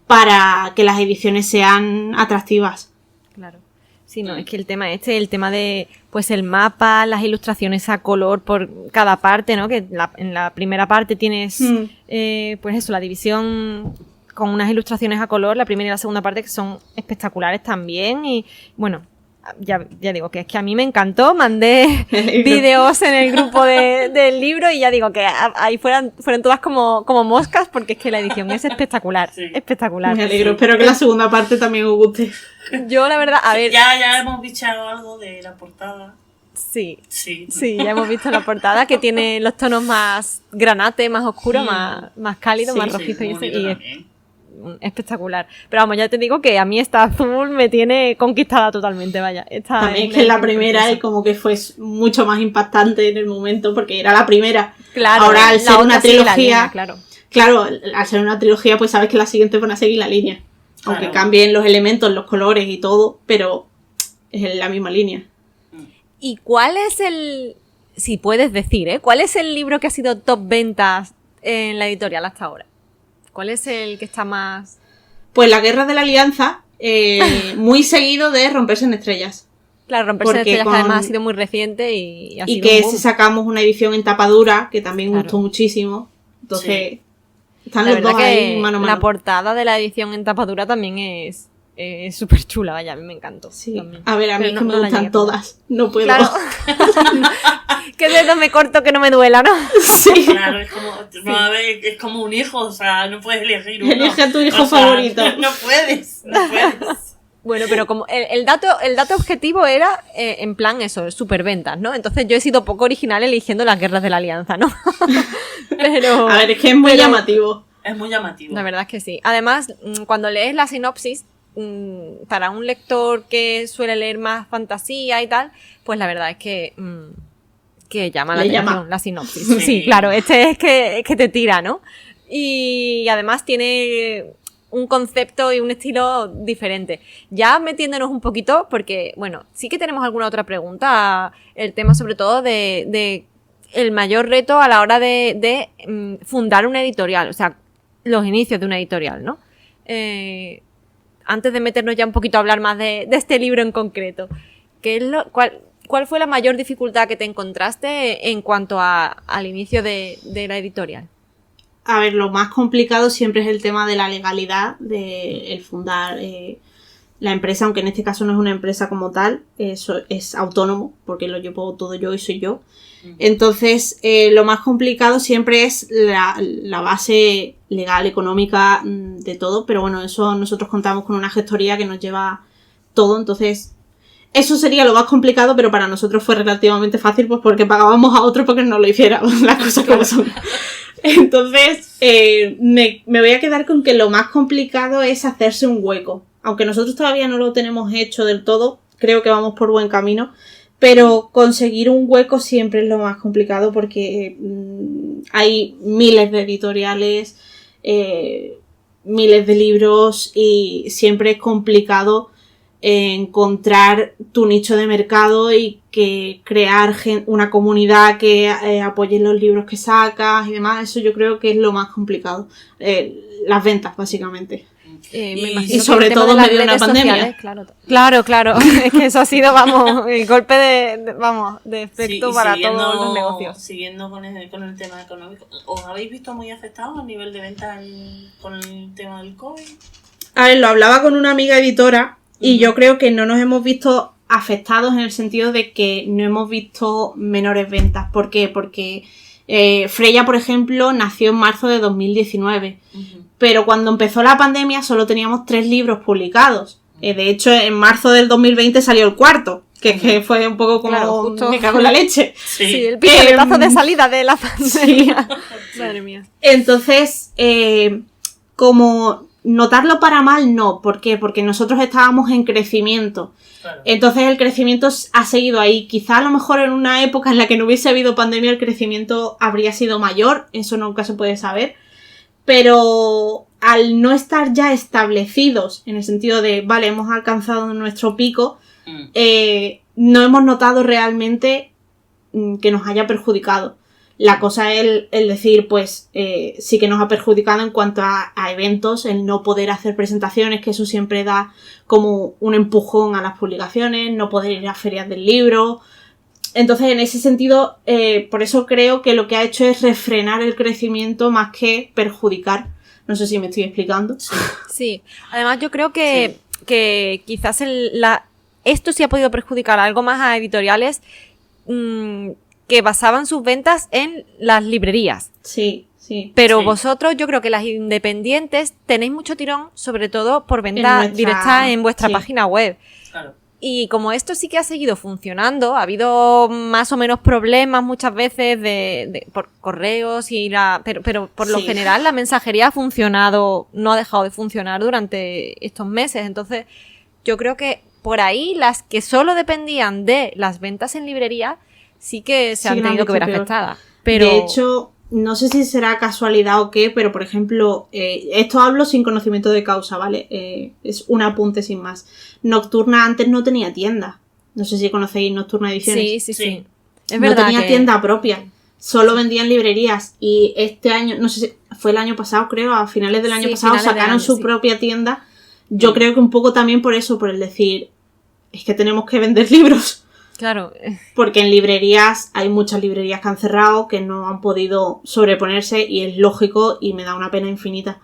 para que las ediciones sean atractivas. Claro. Sí, no, es que el tema de, pues el mapa, las ilustraciones a color por cada parte, ¿no? Que en la primera parte tienes, pues eso, la división con unas ilustraciones a color, la primera y la segunda parte que son espectaculares también y, bueno, ya digo que es que a mí me encantó, mandé vídeos en el grupo del libro y ya digo que ahí fueron todas como moscas porque es que la edición es espectacular, espectacular. Me alegro, espero que la segunda parte también os guste. Yo la verdad, a ver... Ya hemos bichado algo de la portada. Sí, ya hemos visto la portada que tiene los tonos más granate, más oscuros, más cálidos, más rojizos y es espectacular. Pero vamos, ya te digo que a mí esta azul me tiene conquistada totalmente, vaya. También es que la primera y como que fue mucho más impactante en el momento porque era la primera. Claro, ahora al ser una trilogía, línea, claro, al ser una trilogía pues sabes que las siguientes van a seguir la línea. Aunque Claro. cambien los elementos, los colores y todo, pero es en la misma línea. ¿Y cuál es si puedes decir, cuál es el libro que ha sido top ventas en la editorial hasta ahora? ¿Cuál es el que está más...? Pues La Guerra de la Alianza, muy seguido de Romperse en Estrellas. Claro, Romperse en Porque Estrellas, que con- además ha sido muy reciente y ha Y sido que un boom. si sacamos una edición en tapa dura, que también Claro. gustó muchísimo. Entonces, están La los dos verdad ahí que mano a la mano. portada de la edición en tapadura también es súper chula, vaya, a mí me encantó. Sí. también. A ver, a mí Pero es que me la gustan llegué a probar. todas. No puedo. Claro. ¿Qué dedo me corto que no me duela, no? Sí. Claro, es como, no, a ver, es como un hijo, o sea, no puedes elegir uno. Elige a tu hijo O sea, favorito. No puedes, no puedes. Bueno, pero como el dato objetivo era, en plan eso, superventas, ¿no? Entonces yo he sido poco original eligiendo las guerras de la alianza, ¿no? Pero... A ver, es que es muy pero- llamativo. Es muy llamativo. La verdad es que sí. Además, cuando lees la sinopsis, para un lector que suele leer más fantasía y tal, pues la verdad es que llama la Le atención llama. la sinopsis. Sí. Sí, claro, este es que te tira, ¿no? Y además tiene un concepto y un estilo diferente. Ya metiéndonos un poquito, porque, bueno, sí que tenemos alguna otra pregunta, el tema sobre todo de el mayor reto a la hora de fundar una editorial, o sea, los inicios de una editorial, ¿no? Antes de meternos ya un poquito a hablar más de este libro en concreto, ¿cuál fue la mayor dificultad que te encontraste en cuanto al inicio de la editorial? A ver, lo más complicado siempre es el tema de la legalidad, de el fundar la empresa, aunque en este caso no es una empresa como tal, eso es autónomo, porque lo llevo todo yo y soy yo. Entonces, lo más complicado siempre es la base legal, económica, de todo, pero bueno, eso nosotros contamos con una gestoría que nos lleva todo, entonces eso sería lo más complicado, pero para nosotros fue relativamente fácil, pues porque pagábamos a otro porque nos lo hiciera, las cosas como son. Entonces, me voy a quedar con que lo más complicado es hacerse un hueco. Aunque nosotros todavía no lo tenemos hecho del todo, creo que vamos por buen camino, pero conseguir un hueco siempre es lo más complicado porque hay miles de editoriales, miles de libros y siempre es complicado encontrar tu nicho de mercado y que crear una comunidad que apoye los libros que sacas y demás. Eso yo creo que es lo más complicado. Las ventas, básicamente. Me Y imagino que sobre el tema todo de las en medio de una redes pandemia. sociales, claro. Es que eso ha sido, vamos, el golpe de efecto y para todos los negocios. Siguiendo con el tema económico, ¿os habéis visto muy afectados a nivel de ventas con el tema del COVID? A ver, lo hablaba con una amiga editora y yo creo que no nos hemos visto afectados en el sentido de que no hemos visto menores ventas. ¿Por qué? Porque Freya, por ejemplo, nació en marzo de 2019. Pero cuando empezó la pandemia solo teníamos 3 libros publicados. De hecho, en marzo del 2020 salió el cuarto, que fue un poco como Claro, justo. me cago en la leche. Sí, el pistoletazo de salida de la pandemia. Madre mía. Entonces, como notarlo para mal, no. ¿Por qué? Porque nosotros estábamos en crecimiento. Claro. Entonces el crecimiento ha seguido ahí. Quizá a lo mejor en una época en la que no hubiese habido pandemia el crecimiento habría sido mayor. Eso nunca se puede saber. Pero al no estar ya establecidos, en el sentido de, vale, hemos alcanzado nuestro pico, no hemos notado realmente que nos haya perjudicado. La cosa es el decir, pues, sí que nos ha perjudicado en cuanto a eventos, el no poder hacer presentaciones, que eso siempre da como un empujón a las publicaciones, no poder ir a ferias del libro. Entonces, en ese sentido, por eso creo que lo que ha hecho es refrenar el crecimiento más que perjudicar. No sé si me estoy explicando. Sí, además yo creo que quizás esto sí ha podido perjudicar algo más a editoriales que basaban sus ventas en las librerías. Sí, sí. Pero Sí. vosotros, yo creo que las independientes tenéis mucho tirón, sobre todo por venta nuestra- directa en vuestra sí. página web. Claro. Y como esto sí que ha seguido funcionando, ha habido más o menos problemas muchas veces por correos pero por lo Sí. general la mensajería ha funcionado, no ha dejado de funcionar durante estos meses. Entonces, yo creo que por ahí las que solo dependían de las ventas en librería sí que se Sí han que lo han tenido que visto ver peor. afectadas. Pero De hecho, no sé si será casualidad o qué, pero por ejemplo, esto hablo sin conocimiento de causa, ¿vale? Es un apunte sin más. Nocturna antes no tenía tienda. No sé si conocéis Nocturna Ediciones. Sí. Es No verdad tenía que... tienda propia. Solo vendían librerías. Y este año, no sé si fue el año pasado, creo, a finales del año pasado finales de sacaron año, su sí. propia tienda. Yo creo que un poco también por eso, por el decir, es que tenemos que vender libros. Claro, Porque en librerías hay muchas librerías que han cerrado, que no han podido sobreponerse y es lógico y me da una pena infinita.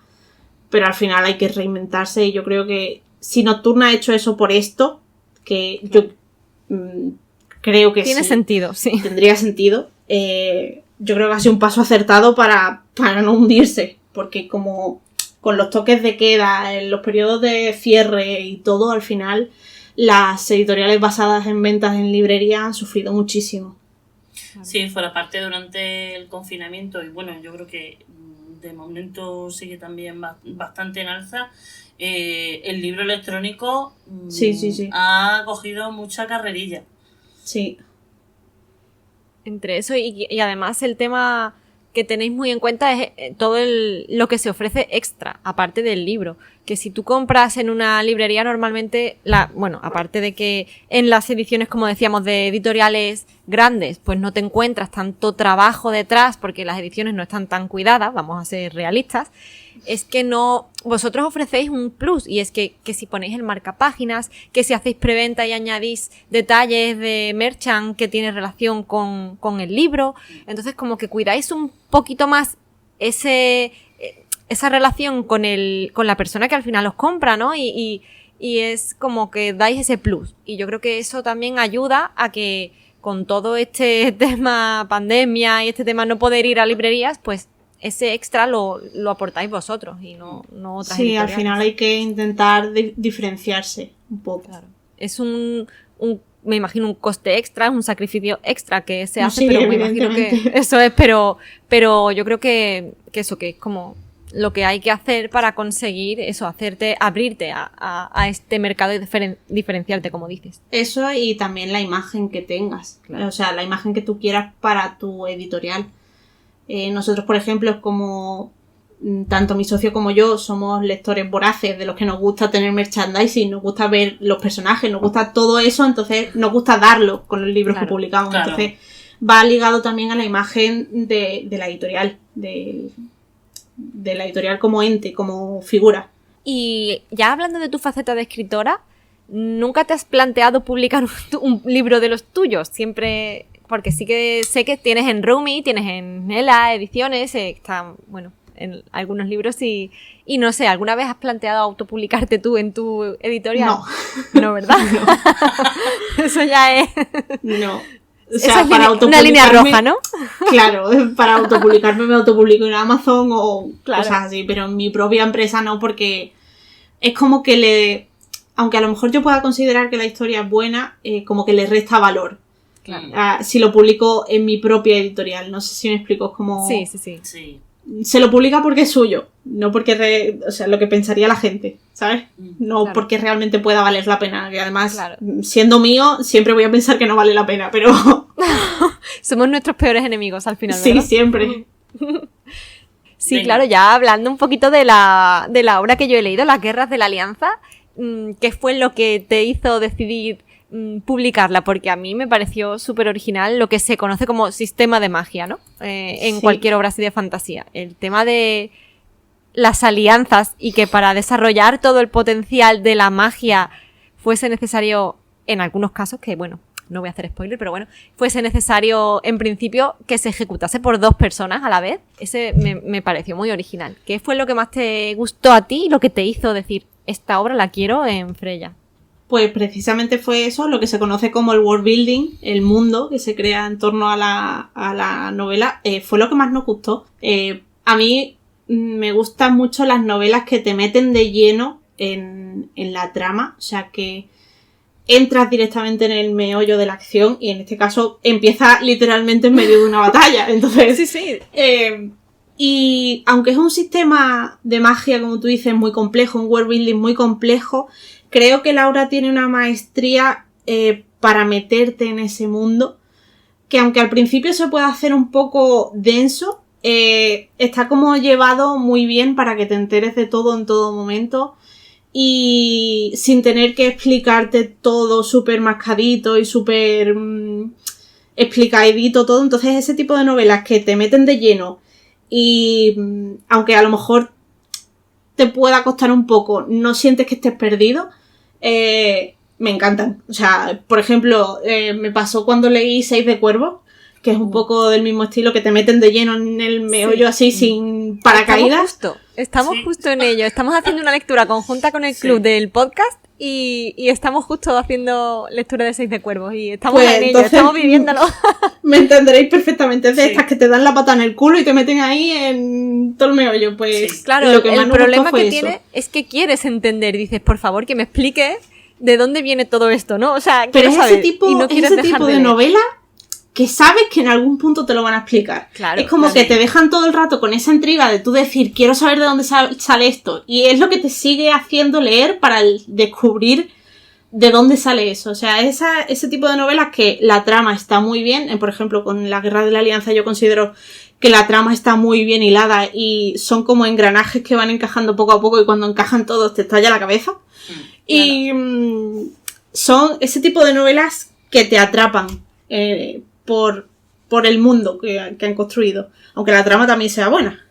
Pero al final hay que reinventarse y yo creo que si Nocturna ha hecho eso por esto, que yo creo que tiene sí, sentido, sí. tendría sentido, yo creo que ha sido un paso acertado para no hundirse. Porque como con los toques de queda, en los periodos de cierre y todo, al final las editoriales basadas en ventas en librería han sufrido muchísimo. Sí, fue la parte durante el confinamiento y bueno, yo creo que de momento sigue también bastante en alza. El libro electrónico Sí. ha cogido mucha carrerilla. Sí. Entre eso y además el tema que tenéis muy en cuenta es todo lo que se ofrece extra, aparte del libro. Que si tú compras en una librería normalmente, aparte de que en las ediciones, como decíamos, de editoriales grandes, pues no te encuentras tanto trabajo detrás porque las ediciones no están tan cuidadas, vamos a ser realistas, es que no, vosotros ofrecéis un plus y es que si ponéis el marcapáginas, que si hacéis preventa y añadís detalles de merchant que tiene relación con el libro, entonces como que cuidáis un poquito más esa relación con la persona que al final os compra, ¿no? Y es como que dais ese plus. Y yo creo que eso también ayuda a que con todo este tema pandemia y este tema no poder ir a librerías, pues ese extra lo aportáis vosotros y no otras Sí, al editoriales. final hay que intentar diferenciarse un poco. Claro. Es me imagino un coste extra, un sacrificio extra que se hace, Sí, pero me imagino que evidentemente. eso es, pero yo creo que eso, que es como lo que hay que hacer para conseguir eso, abrirte a este mercado y diferenciarte, como dices. Eso y también la imagen que tengas. Claro. O sea, la imagen que tú quieras para tu editorial. Nosotros, por ejemplo, como tanto mi socio como yo somos lectores voraces de los que nos gusta tener merchandising, nos gusta ver los personajes, nos gusta todo eso, entonces nos gusta darlo con los libros Claro, que publicamos. claro. Entonces va ligado también a la imagen de la editorial, de la editorial como ente, como figura. Y ya hablando de tu faceta de escritora, ¿nunca te has planteado publicar un libro de los tuyos? Siempre, porque sí que sé que tienes en Rumi, tienes en Nela Ediciones, están, bueno, en algunos libros y no sé, ¿alguna vez has planteado autopublicarte tú en tu editorial? No. No, ¿verdad? Eso ya es... No. O Esa sea, es para una línea autopublicarme- roja, ¿no? Claro, para autopublicarme me autopublico en Amazon o Claro. cosas así, pero en mi propia empresa no, porque es como que aunque a lo mejor yo pueda considerar que la historia es buena, como que le resta valor. Claro. Si lo publico en mi propia editorial, no sé si me explico, es como... Sí. Sí. Se lo publica porque es suyo, no porque, o sea, lo que pensaría la gente, ¿sabes? No Claro. porque realmente pueda valer la pena, que además, Claro. siendo mío, siempre voy a pensar que no vale la pena, pero Somos nuestros peores enemigos al final, sí, ¿verdad? siempre. Sí, Venga. claro, ya hablando un poquito de la obra que yo he leído, Las Guerras de la Alianza, ¿qué fue lo que te hizo decidir publicarla? Porque a mí me pareció súper original lo que se conoce como sistema de magia, ¿no? En Sí. cualquier obra así de fantasía. El tema de las alianzas y que para desarrollar todo el potencial de la magia fuese necesario, en algunos casos, que bueno, no voy a hacer spoiler, pero bueno, fuese necesario en principio que se ejecutase por 2 personas a la vez. Ese me pareció muy original. ¿Qué fue lo que más te gustó a ti y lo que te hizo decir, esta obra la quiero en Freya? Pues precisamente fue eso, lo que se conoce como el world building, el mundo que se crea en torno a la novela, fue lo que más nos gustó. A mí me gustan mucho las novelas que te meten de lleno en la trama, o sea que entras directamente en el meollo de la acción y en este caso empieza literalmente en medio de una batalla. Entonces, sí. Y aunque es un sistema de magia, como tú dices, muy complejo, un world building muy complejo, creo que Laura tiene una maestría para meterte en ese mundo, que aunque al principio se pueda hacer un poco denso, está como llevado muy bien para que te enteres de todo en todo momento y sin tener que explicarte todo súper mascadito y súper explicadito todo. Entonces ese tipo de novelas que te meten de lleno y aunque a lo mejor te pueda costar un poco, no sientes que estés perdido, me encantan. O sea, por ejemplo, me pasó cuando leí Seis de Cuervos, que es un poco del mismo estilo, que te meten de lleno en el meollo así sin paracaídas. Estamos justo en ello. Estamos haciendo una lectura conjunta con el club del podcast y estamos justo haciendo lectura de Seis de Cuervos y estamos en ello, estamos viviéndolo. Me entenderéis perfectamente. Es de estas que te dan la pata en el culo y te meten ahí en todo el meollo. Pues claro, lo que el problema que tiene es que quieres entender. Dices, por favor, que me explique de dónde viene todo esto, ¿no? O sea, pero es saber, ese tipo, y no es ese tipo de novela que sabes que en algún punto te lo van a explicar. Claro, es como que te dejan todo el rato con esa intriga de tú decir, quiero saber de dónde sale esto. Y es lo que te sigue haciendo leer para descubrir de dónde sale eso. O sea, ese tipo de novelas que la trama está muy bien. Por ejemplo, con La Guerra de la Alianza yo considero que la trama está muy bien hilada y son como engranajes que van encajando poco a poco y cuando encajan todos te estalla la cabeza. Y son ese tipo de novelas que te atrapan por el mundo que han construido, aunque la trama también sea buena.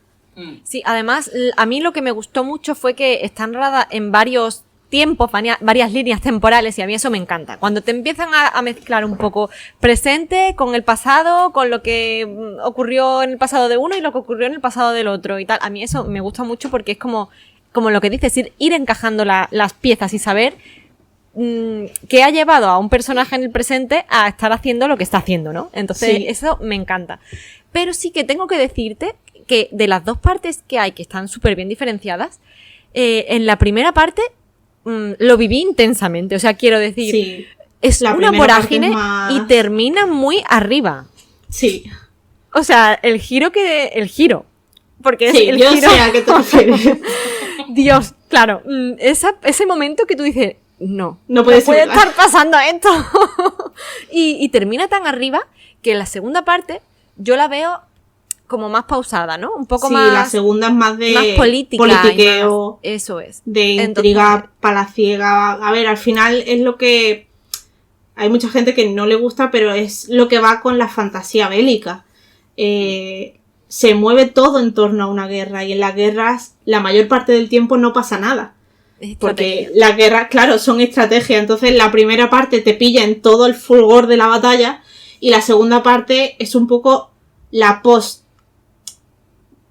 Sí, además, a mí lo que me gustó mucho fue que está narrada en varios tiempos, varias líneas temporales, y a mí eso me encanta. Cuando te empiezan a mezclar un poco presente con el pasado, con lo que ocurrió en el pasado de uno y lo que ocurrió en el pasado del otro y tal, a mí eso me gusta mucho porque es como lo que dices, ir encajando las piezas y saber qué ha llevado a un personaje en el presente a estar haciendo lo que está haciendo, ¿no? Entonces, eso me encanta. Pero sí que tengo que decirte que de las dos partes que hay, que están súper bien diferenciadas, en la primera parte lo viví intensamente. O sea, quiero decir, es una vorágine y termina muy arriba. Sí. O sea, el giro. Porque es el yo giro. sé a qué te refieres. Dios, claro. Ese momento que tú dices, no puede estar pasando esto. y termina tan arriba que en la segunda parte yo la veo como más pausada, ¿no? Un poco más... Sí, la segunda es más de... Más política. Politiqueo. Eso es. De intriga palaciega. A ver, al final es lo que... Hay mucha gente que no le gusta, pero es lo que va con la fantasía bélica. Se mueve todo en torno a una guerra y en las guerras la mayor parte del tiempo no pasa nada. Porque las guerras, claro, son estrategias. Entonces la primera parte te pilla en todo el fulgor de la batalla y la segunda parte es un poco la post.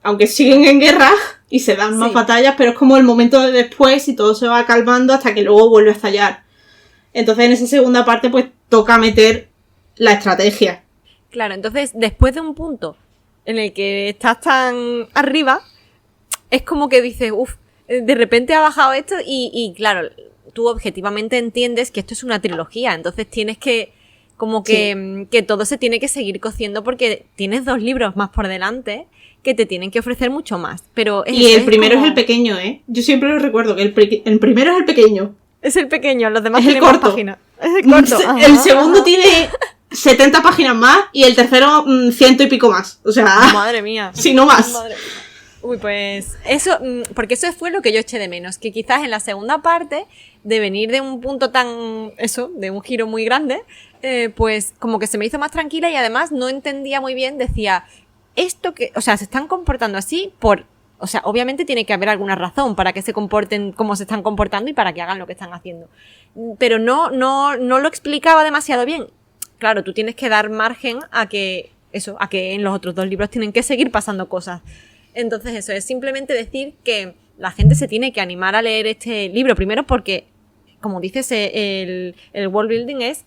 Aunque siguen en guerra y se dan más batallas, pero es como el momento de después y todo se va calmando hasta que luego vuelve a estallar. Entonces en esa segunda parte pues toca meter la estrategia. Claro, entonces después de un punto en el que estás tan arriba, es como que dices, de repente ha bajado esto y claro, tú objetivamente entiendes que esto es una trilogía, entonces tienes que, como que todo se tiene que seguir cociendo porque tienes 2 libros más por delante que te tienen que ofrecer mucho más. Pero y el primero es el pequeño, ¿eh? Yo siempre lo recuerdo, que el primero es el pequeño. Es el pequeño, los demás es tienen más páginas. Es el corto. El segundo tiene 70 páginas más y el tercero 100 y pico más. O sea, madre mía. Si no más. Madre mía. Uy, pues eso, porque eso fue lo que yo eché de menos, que quizás en la segunda parte, de venir de un punto de un giro muy grande, pues como que se me hizo más tranquila y además no entendía muy bien, decía, se están comportando así o sea, obviamente tiene que haber alguna razón para que se comporten como se están comportando y para que hagan lo que están haciendo. Pero no lo explicaba demasiado bien. Claro, tú tienes que dar margen a que en los otros 2 libros tienen que seguir pasando cosas. Entonces eso es simplemente decir que la gente se tiene que animar a leer este libro, primero porque, como dices, el world building es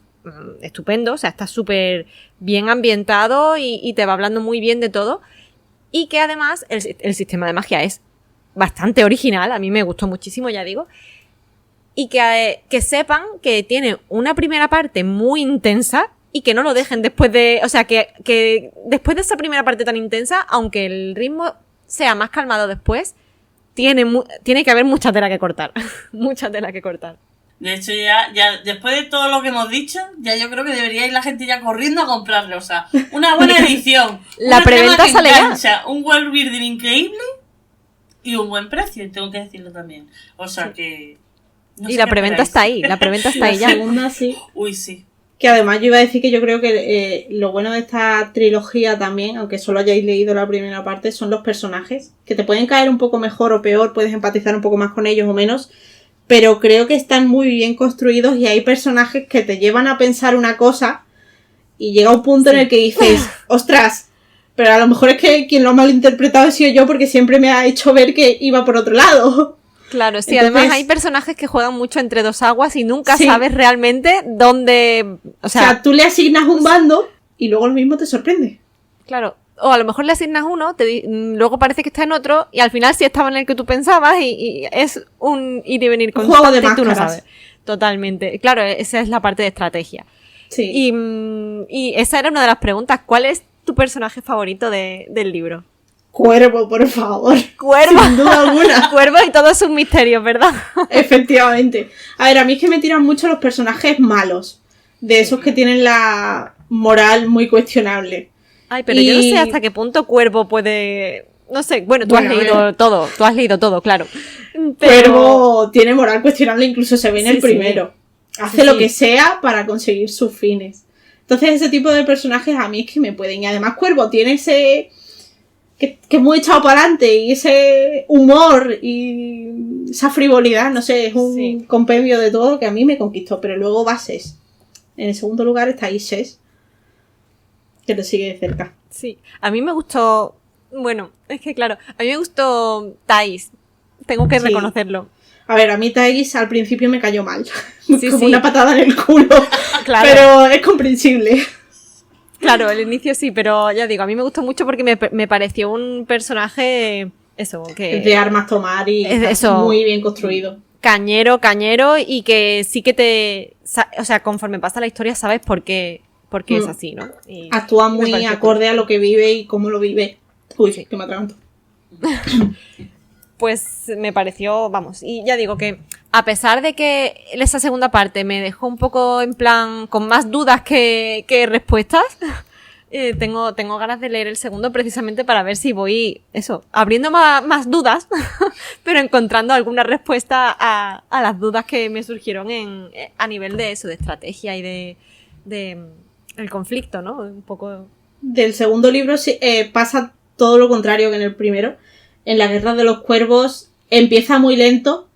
estupendo, o sea, está súper bien ambientado y te va hablando muy bien de todo, y que además el sistema de magia es bastante original, a mí me gustó muchísimo, ya digo, y que sepan que tiene una primera parte muy intensa y que no lo dejen después de... O sea, que después de esa primera parte tan intensa, aunque el ritmo sea más calmado después, tiene que haber mucha tela que cortar. Mucha tela que cortar. De hecho, ya después de todo lo que hemos dicho, ya yo creo que debería ir la gente ya corriendo a comprarlo. O sea, una buena edición. La una preventa trama que sale ya. engancha, un world building increíble y un buen precio, tengo que decirlo también. O sea que... no Y sé la qué preventa esperáis. está ahí, la preventa está ahí La ya. segunda sí. Uy, sí. Que además yo iba a decir que yo creo que lo bueno de esta trilogía también, aunque solo hayáis leído la primera parte, son los personajes, que te pueden caer un poco mejor o peor, puedes empatizar un poco más con ellos o menos, pero creo que están muy bien construidos y hay personajes que te llevan a pensar una cosa y llega un punto en el que dices, ostras, pero a lo mejor es que quien lo ha malinterpretado he sido yo porque siempre me ha hecho ver que iba por otro lado. Claro, sí, Entonces- además hay personajes que juegan mucho entre dos aguas y nunca Sí. sabes realmente dónde... O sea, tú le asignas un bando y luego lo mismo te sorprende. claro, o a lo mejor le asignas uno, luego parece que está en otro y al final sí estaba en el que tú pensabas y es un ir y venir Un constante juego de y tú no máscaras. sabes. Totalmente. Claro, esa es la parte de estrategia. Sí. Y esa era una de las preguntas. ¿Cuál es tu personaje favorito del libro? Cuervo, por favor. Cuervo. Sin duda alguna. Cuervo y todos sus misterios, ¿verdad? Efectivamente. A ver, a mí es que me tiran mucho los personajes malos. De esos que tienen la moral muy cuestionable. Ay, pero yo no Y- sé hasta qué punto Cuervo puede... No sé, bueno, tú Bueno, has a leído ver. todo, claro. Pero... Cuervo tiene moral cuestionable, incluso se ve en Sí, el sí. primero. Hace Sí, lo sí. que sea para conseguir sus fines. Entonces ese tipo de personajes a mí es que me pueden. Y además Cuervo tiene ese... que es muy echado para adelante y ese humor y esa frivolidad, no sé, es un Sí. compendio de todo que a mí me conquistó. Pero luego va Ses. En el segundo lugar está Ses, que lo sigue de cerca. Sí, a mí me gustó... Bueno, es que claro, a mí me gustó Thais. Tengo que Sí. reconocerlo. A ver, a mí Thais al principio me cayó mal. Sí, Como sí. una patada en el culo. Claro. Pero es comprensible. Claro, el inicio sí, pero ya digo, a mí me gustó mucho porque me pareció un personaje... Eso, que... Es de armas tomar y Es está eso. muy bien construido. Cañero y que sí que te... O sea, conforme pasa la historia sabes por qué es así, ¿no? Y Actúa me muy pareció acorde a lo que vive y cómo lo vive. Uy, Sí. que me atraganto. Pues me pareció, vamos, y ya digo que a pesar de que esa segunda parte me dejó un poco en plan con más dudas que respuestas, tengo ganas de leer el segundo precisamente para ver si voy, eso, abriendo más dudas, pero encontrando alguna respuesta a las dudas que me surgieron a nivel de eso, de estrategia y de el conflicto, ¿no? Un poco... Del segundo libro pasa todo lo contrario que en el primero. En la Guerra de los Cuervos empieza muy lento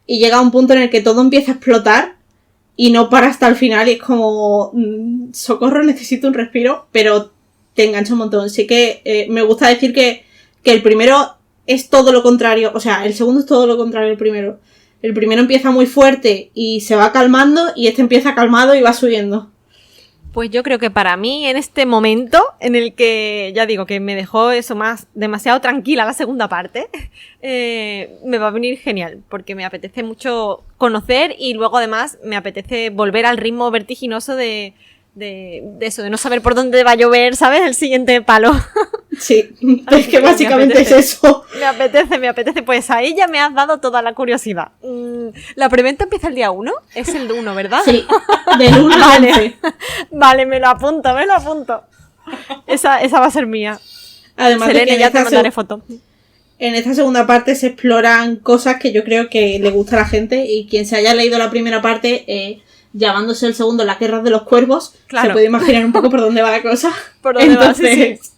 y llega a un punto en el que todo empieza a explotar y no para hasta el final y es como socorro, necesito un respiro, pero te engancha un montón. Sí que me gusta decir que el primero es todo lo contrario, o sea, el segundo es todo lo contrario del primero. El primero empieza muy fuerte y se va calmando y este empieza calmado y va subiendo. Pues yo creo que para mí, en este momento, en el que ya digo que me dejó eso demasiado tranquila la segunda parte, me va a venir genial, porque me apetece mucho conocer y luego además me apetece volver al ritmo vertiginoso de eso, de no saber por dónde va a llover, ¿sabes? El siguiente palo. Sí, Ay, es que me básicamente es apetece. eso. Me apetece, pues ahí ya me has dado toda la curiosidad. La preventa empieza el día 1, es el 1, ¿verdad? Sí, del 1 al Vale. 11. Vale, me lo apunto. Esa va a ser mía. Además de Selene, que en ya te esta, mandaré foto. en esta segunda parte se exploran cosas que yo creo que le gusta a la gente y quien se haya leído la primera parte, llamándose el segundo Las Guerras de los Cuervos, Claro. se puede imaginar un poco por dónde va la cosa. Por dónde va, sí, Entonces, sí.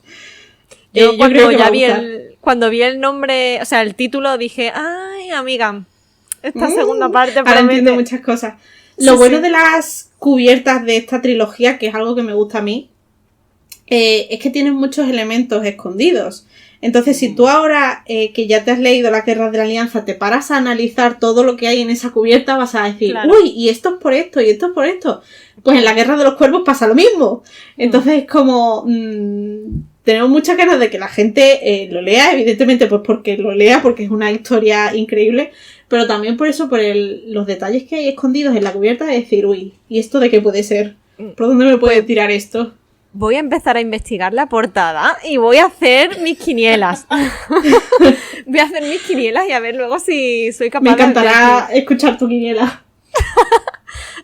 Yo yo cuando creo que va ya a vi gustar. cuando vi el nombre, o sea, el título, dije, ay, amiga, esta segunda parte Ahora promete. entiendo muchas cosas. Lo Sí, bueno sí. de las cubiertas de esta trilogía, que es algo que me gusta a mí, es que tienen muchos elementos escondidos. Entonces, si tú ahora, que ya te has leído Las Guerras de la Alianza, te paras a analizar todo lo que hay en esa cubierta, vas a decir, Claro. uy, y esto es por esto, y esto es por esto. Pues en la Guerra de los Cuervos pasa lo mismo. Entonces, es como... tenemos muchas ganas de que la gente lo lea, evidentemente pues porque lo lea, porque es una historia increíble, pero también por eso, por los detalles que hay escondidos en la cubierta, de decir, uy, ¿y esto de qué puede ser? ¿Por dónde me puede tirar esto? Voy a empezar a investigar la portada y voy a hacer mis quinielas. Voy a hacer mis quinielas y a ver luego si soy capaz Me de encantará escuchar tu quiniela.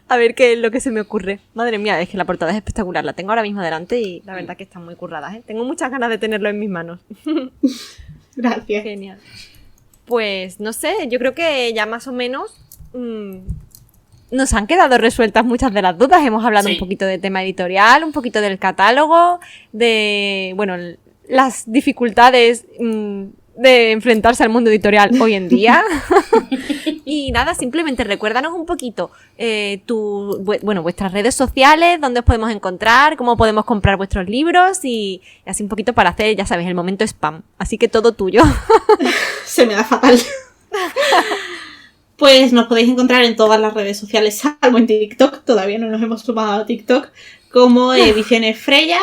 A ver qué es lo que se me ocurre. Madre mía, es que la portada es espectacular. La tengo ahora mismo delante y la verdad que están muy curradas, ¿eh? Tengo muchas ganas de tenerlo en mis manos. Gracias. Genial. Pues no sé, yo creo que ya más o menos nos han quedado resueltas muchas de las dudas. Hemos hablado un poquito de tema editorial, un poquito del catálogo, de, bueno, las dificultades de enfrentarse al mundo editorial hoy en día. Y nada, simplemente recuérdanos un poquito vuestras redes sociales, dónde os podemos encontrar, cómo podemos comprar vuestros libros y así un poquito para hacer, ya sabes, el momento spam. Así que todo tuyo. Se me da fatal. Pues nos podéis encontrar en todas las redes sociales, salvo en TikTok, todavía no nos hemos sumado a TikTok, como Ediciones Freya.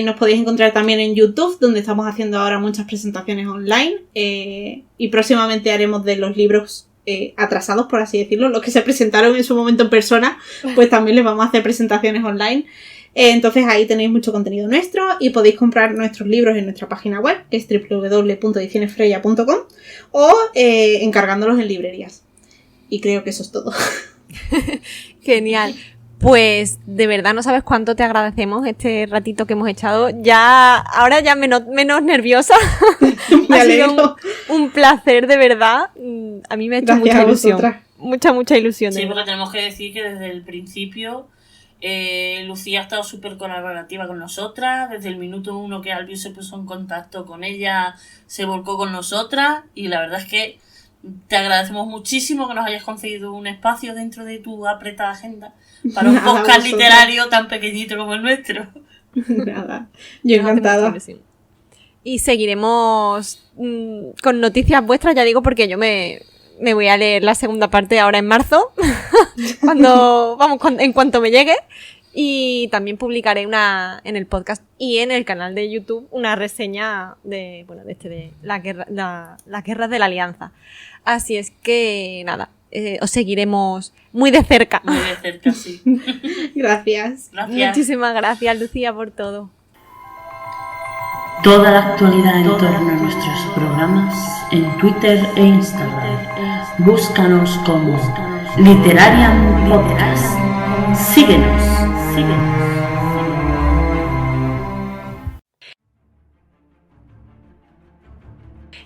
Nos podéis encontrar también en YouTube, donde estamos haciendo ahora muchas presentaciones online, y próximamente haremos de los libros atrasados, por así decirlo, los que se presentaron en su momento en persona, pues también les vamos a hacer presentaciones online. Entonces ahí tenéis mucho contenido nuestro y podéis comprar nuestros libros en nuestra página web, que es www.edicionesfreya.com, o encargándolos en librerías. Y creo que eso es todo. Genial. Pues de verdad no sabes cuánto te agradecemos este ratito que hemos echado. Ahora ya menos nerviosa. Me ha alegro. sido un placer, de verdad. A mí me ha hecho Gracias mucha a ilusión. vosotras. Mucha ilusión. Sí, de porque verdad. tenemos que decir que desde el principio Lucía ha estado súper colaborativa con nosotras. Desde el minuto 1 que Albius se puso en contacto con ella, se volcó con nosotras. Y la verdad es que te agradecemos muchísimo que nos hayas concedido un espacio dentro de tu apretada agenda para un Nada, podcast vosotras. literario tan pequeñito como el nuestro. Nada, yo Nos hace encantada. mucha ilusión. Y seguiremos con noticias vuestras, ya digo, porque yo me voy a leer la segunda parte ahora en marzo, en cuanto me llegue. Y también publicaré en el podcast y en el canal de YouTube una reseña de las guerras de la Alianza. Así es que nada, os seguiremos muy de cerca. Muy de cerca, sí. Gracias. Gracias. Muchísimas gracias, Lucía, por todo. Toda la actualidad en torno a nuestros programas en Twitter e Instagram. Búscanos como Literarian Podcast. Síguenos.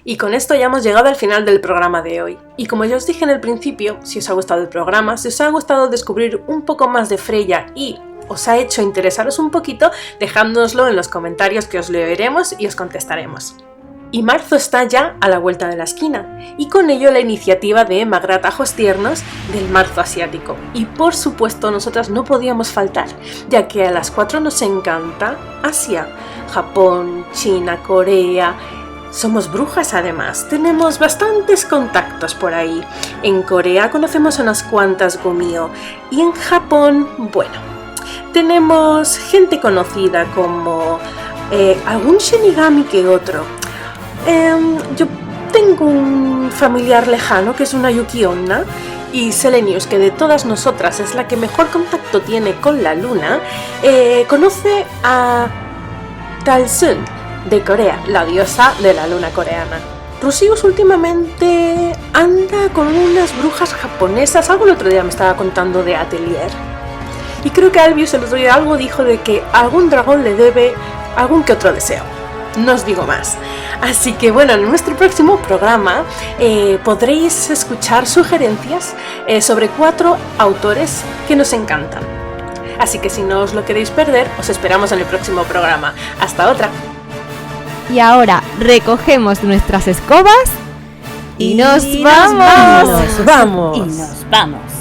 Y con esto ya hemos llegado al final del programa de hoy. Y como ya os dije en el principio, si os ha gustado el programa, si os ha gustado descubrir un poco más de Freya y os ha hecho interesaros un poquito, dejádnoslo en los comentarios que os leeremos y os contestaremos. Y marzo está ya a la vuelta de la esquina, y con ello la iniciativa de Magrat Ajos Tiernos del Marzo Asiático. Y por supuesto nosotras no podíamos faltar, ya que a las 4 nos encanta Asia, Japón, China, Corea. Somos brujas además, tenemos bastantes contactos por ahí. En Corea conocemos unas cuantas Gumio, y en Japón, bueno, tenemos gente conocida como algún Shinigami que otro. Yo tengo un familiar lejano que es una Yuki Onna, y Selenius, que de todas nosotras es la que mejor contacto tiene con la luna, conoce a Talsun de Corea, la diosa de la luna coreana. Rusius últimamente anda con unas brujas japonesas, algo el otro día me estaba contando de Atelier. Y creo que Albius el otro día algo dijo de que algún dragón le debe algún que otro deseo. No os digo más. Así que bueno, en nuestro próximo programa podréis escuchar sugerencias sobre 4 autores que nos encantan. Así que si no os lo queréis perder, os esperamos en el próximo programa. ¡Hasta otra! Y ahora recogemos nuestras escobas y nos vamos. Y nos vamos.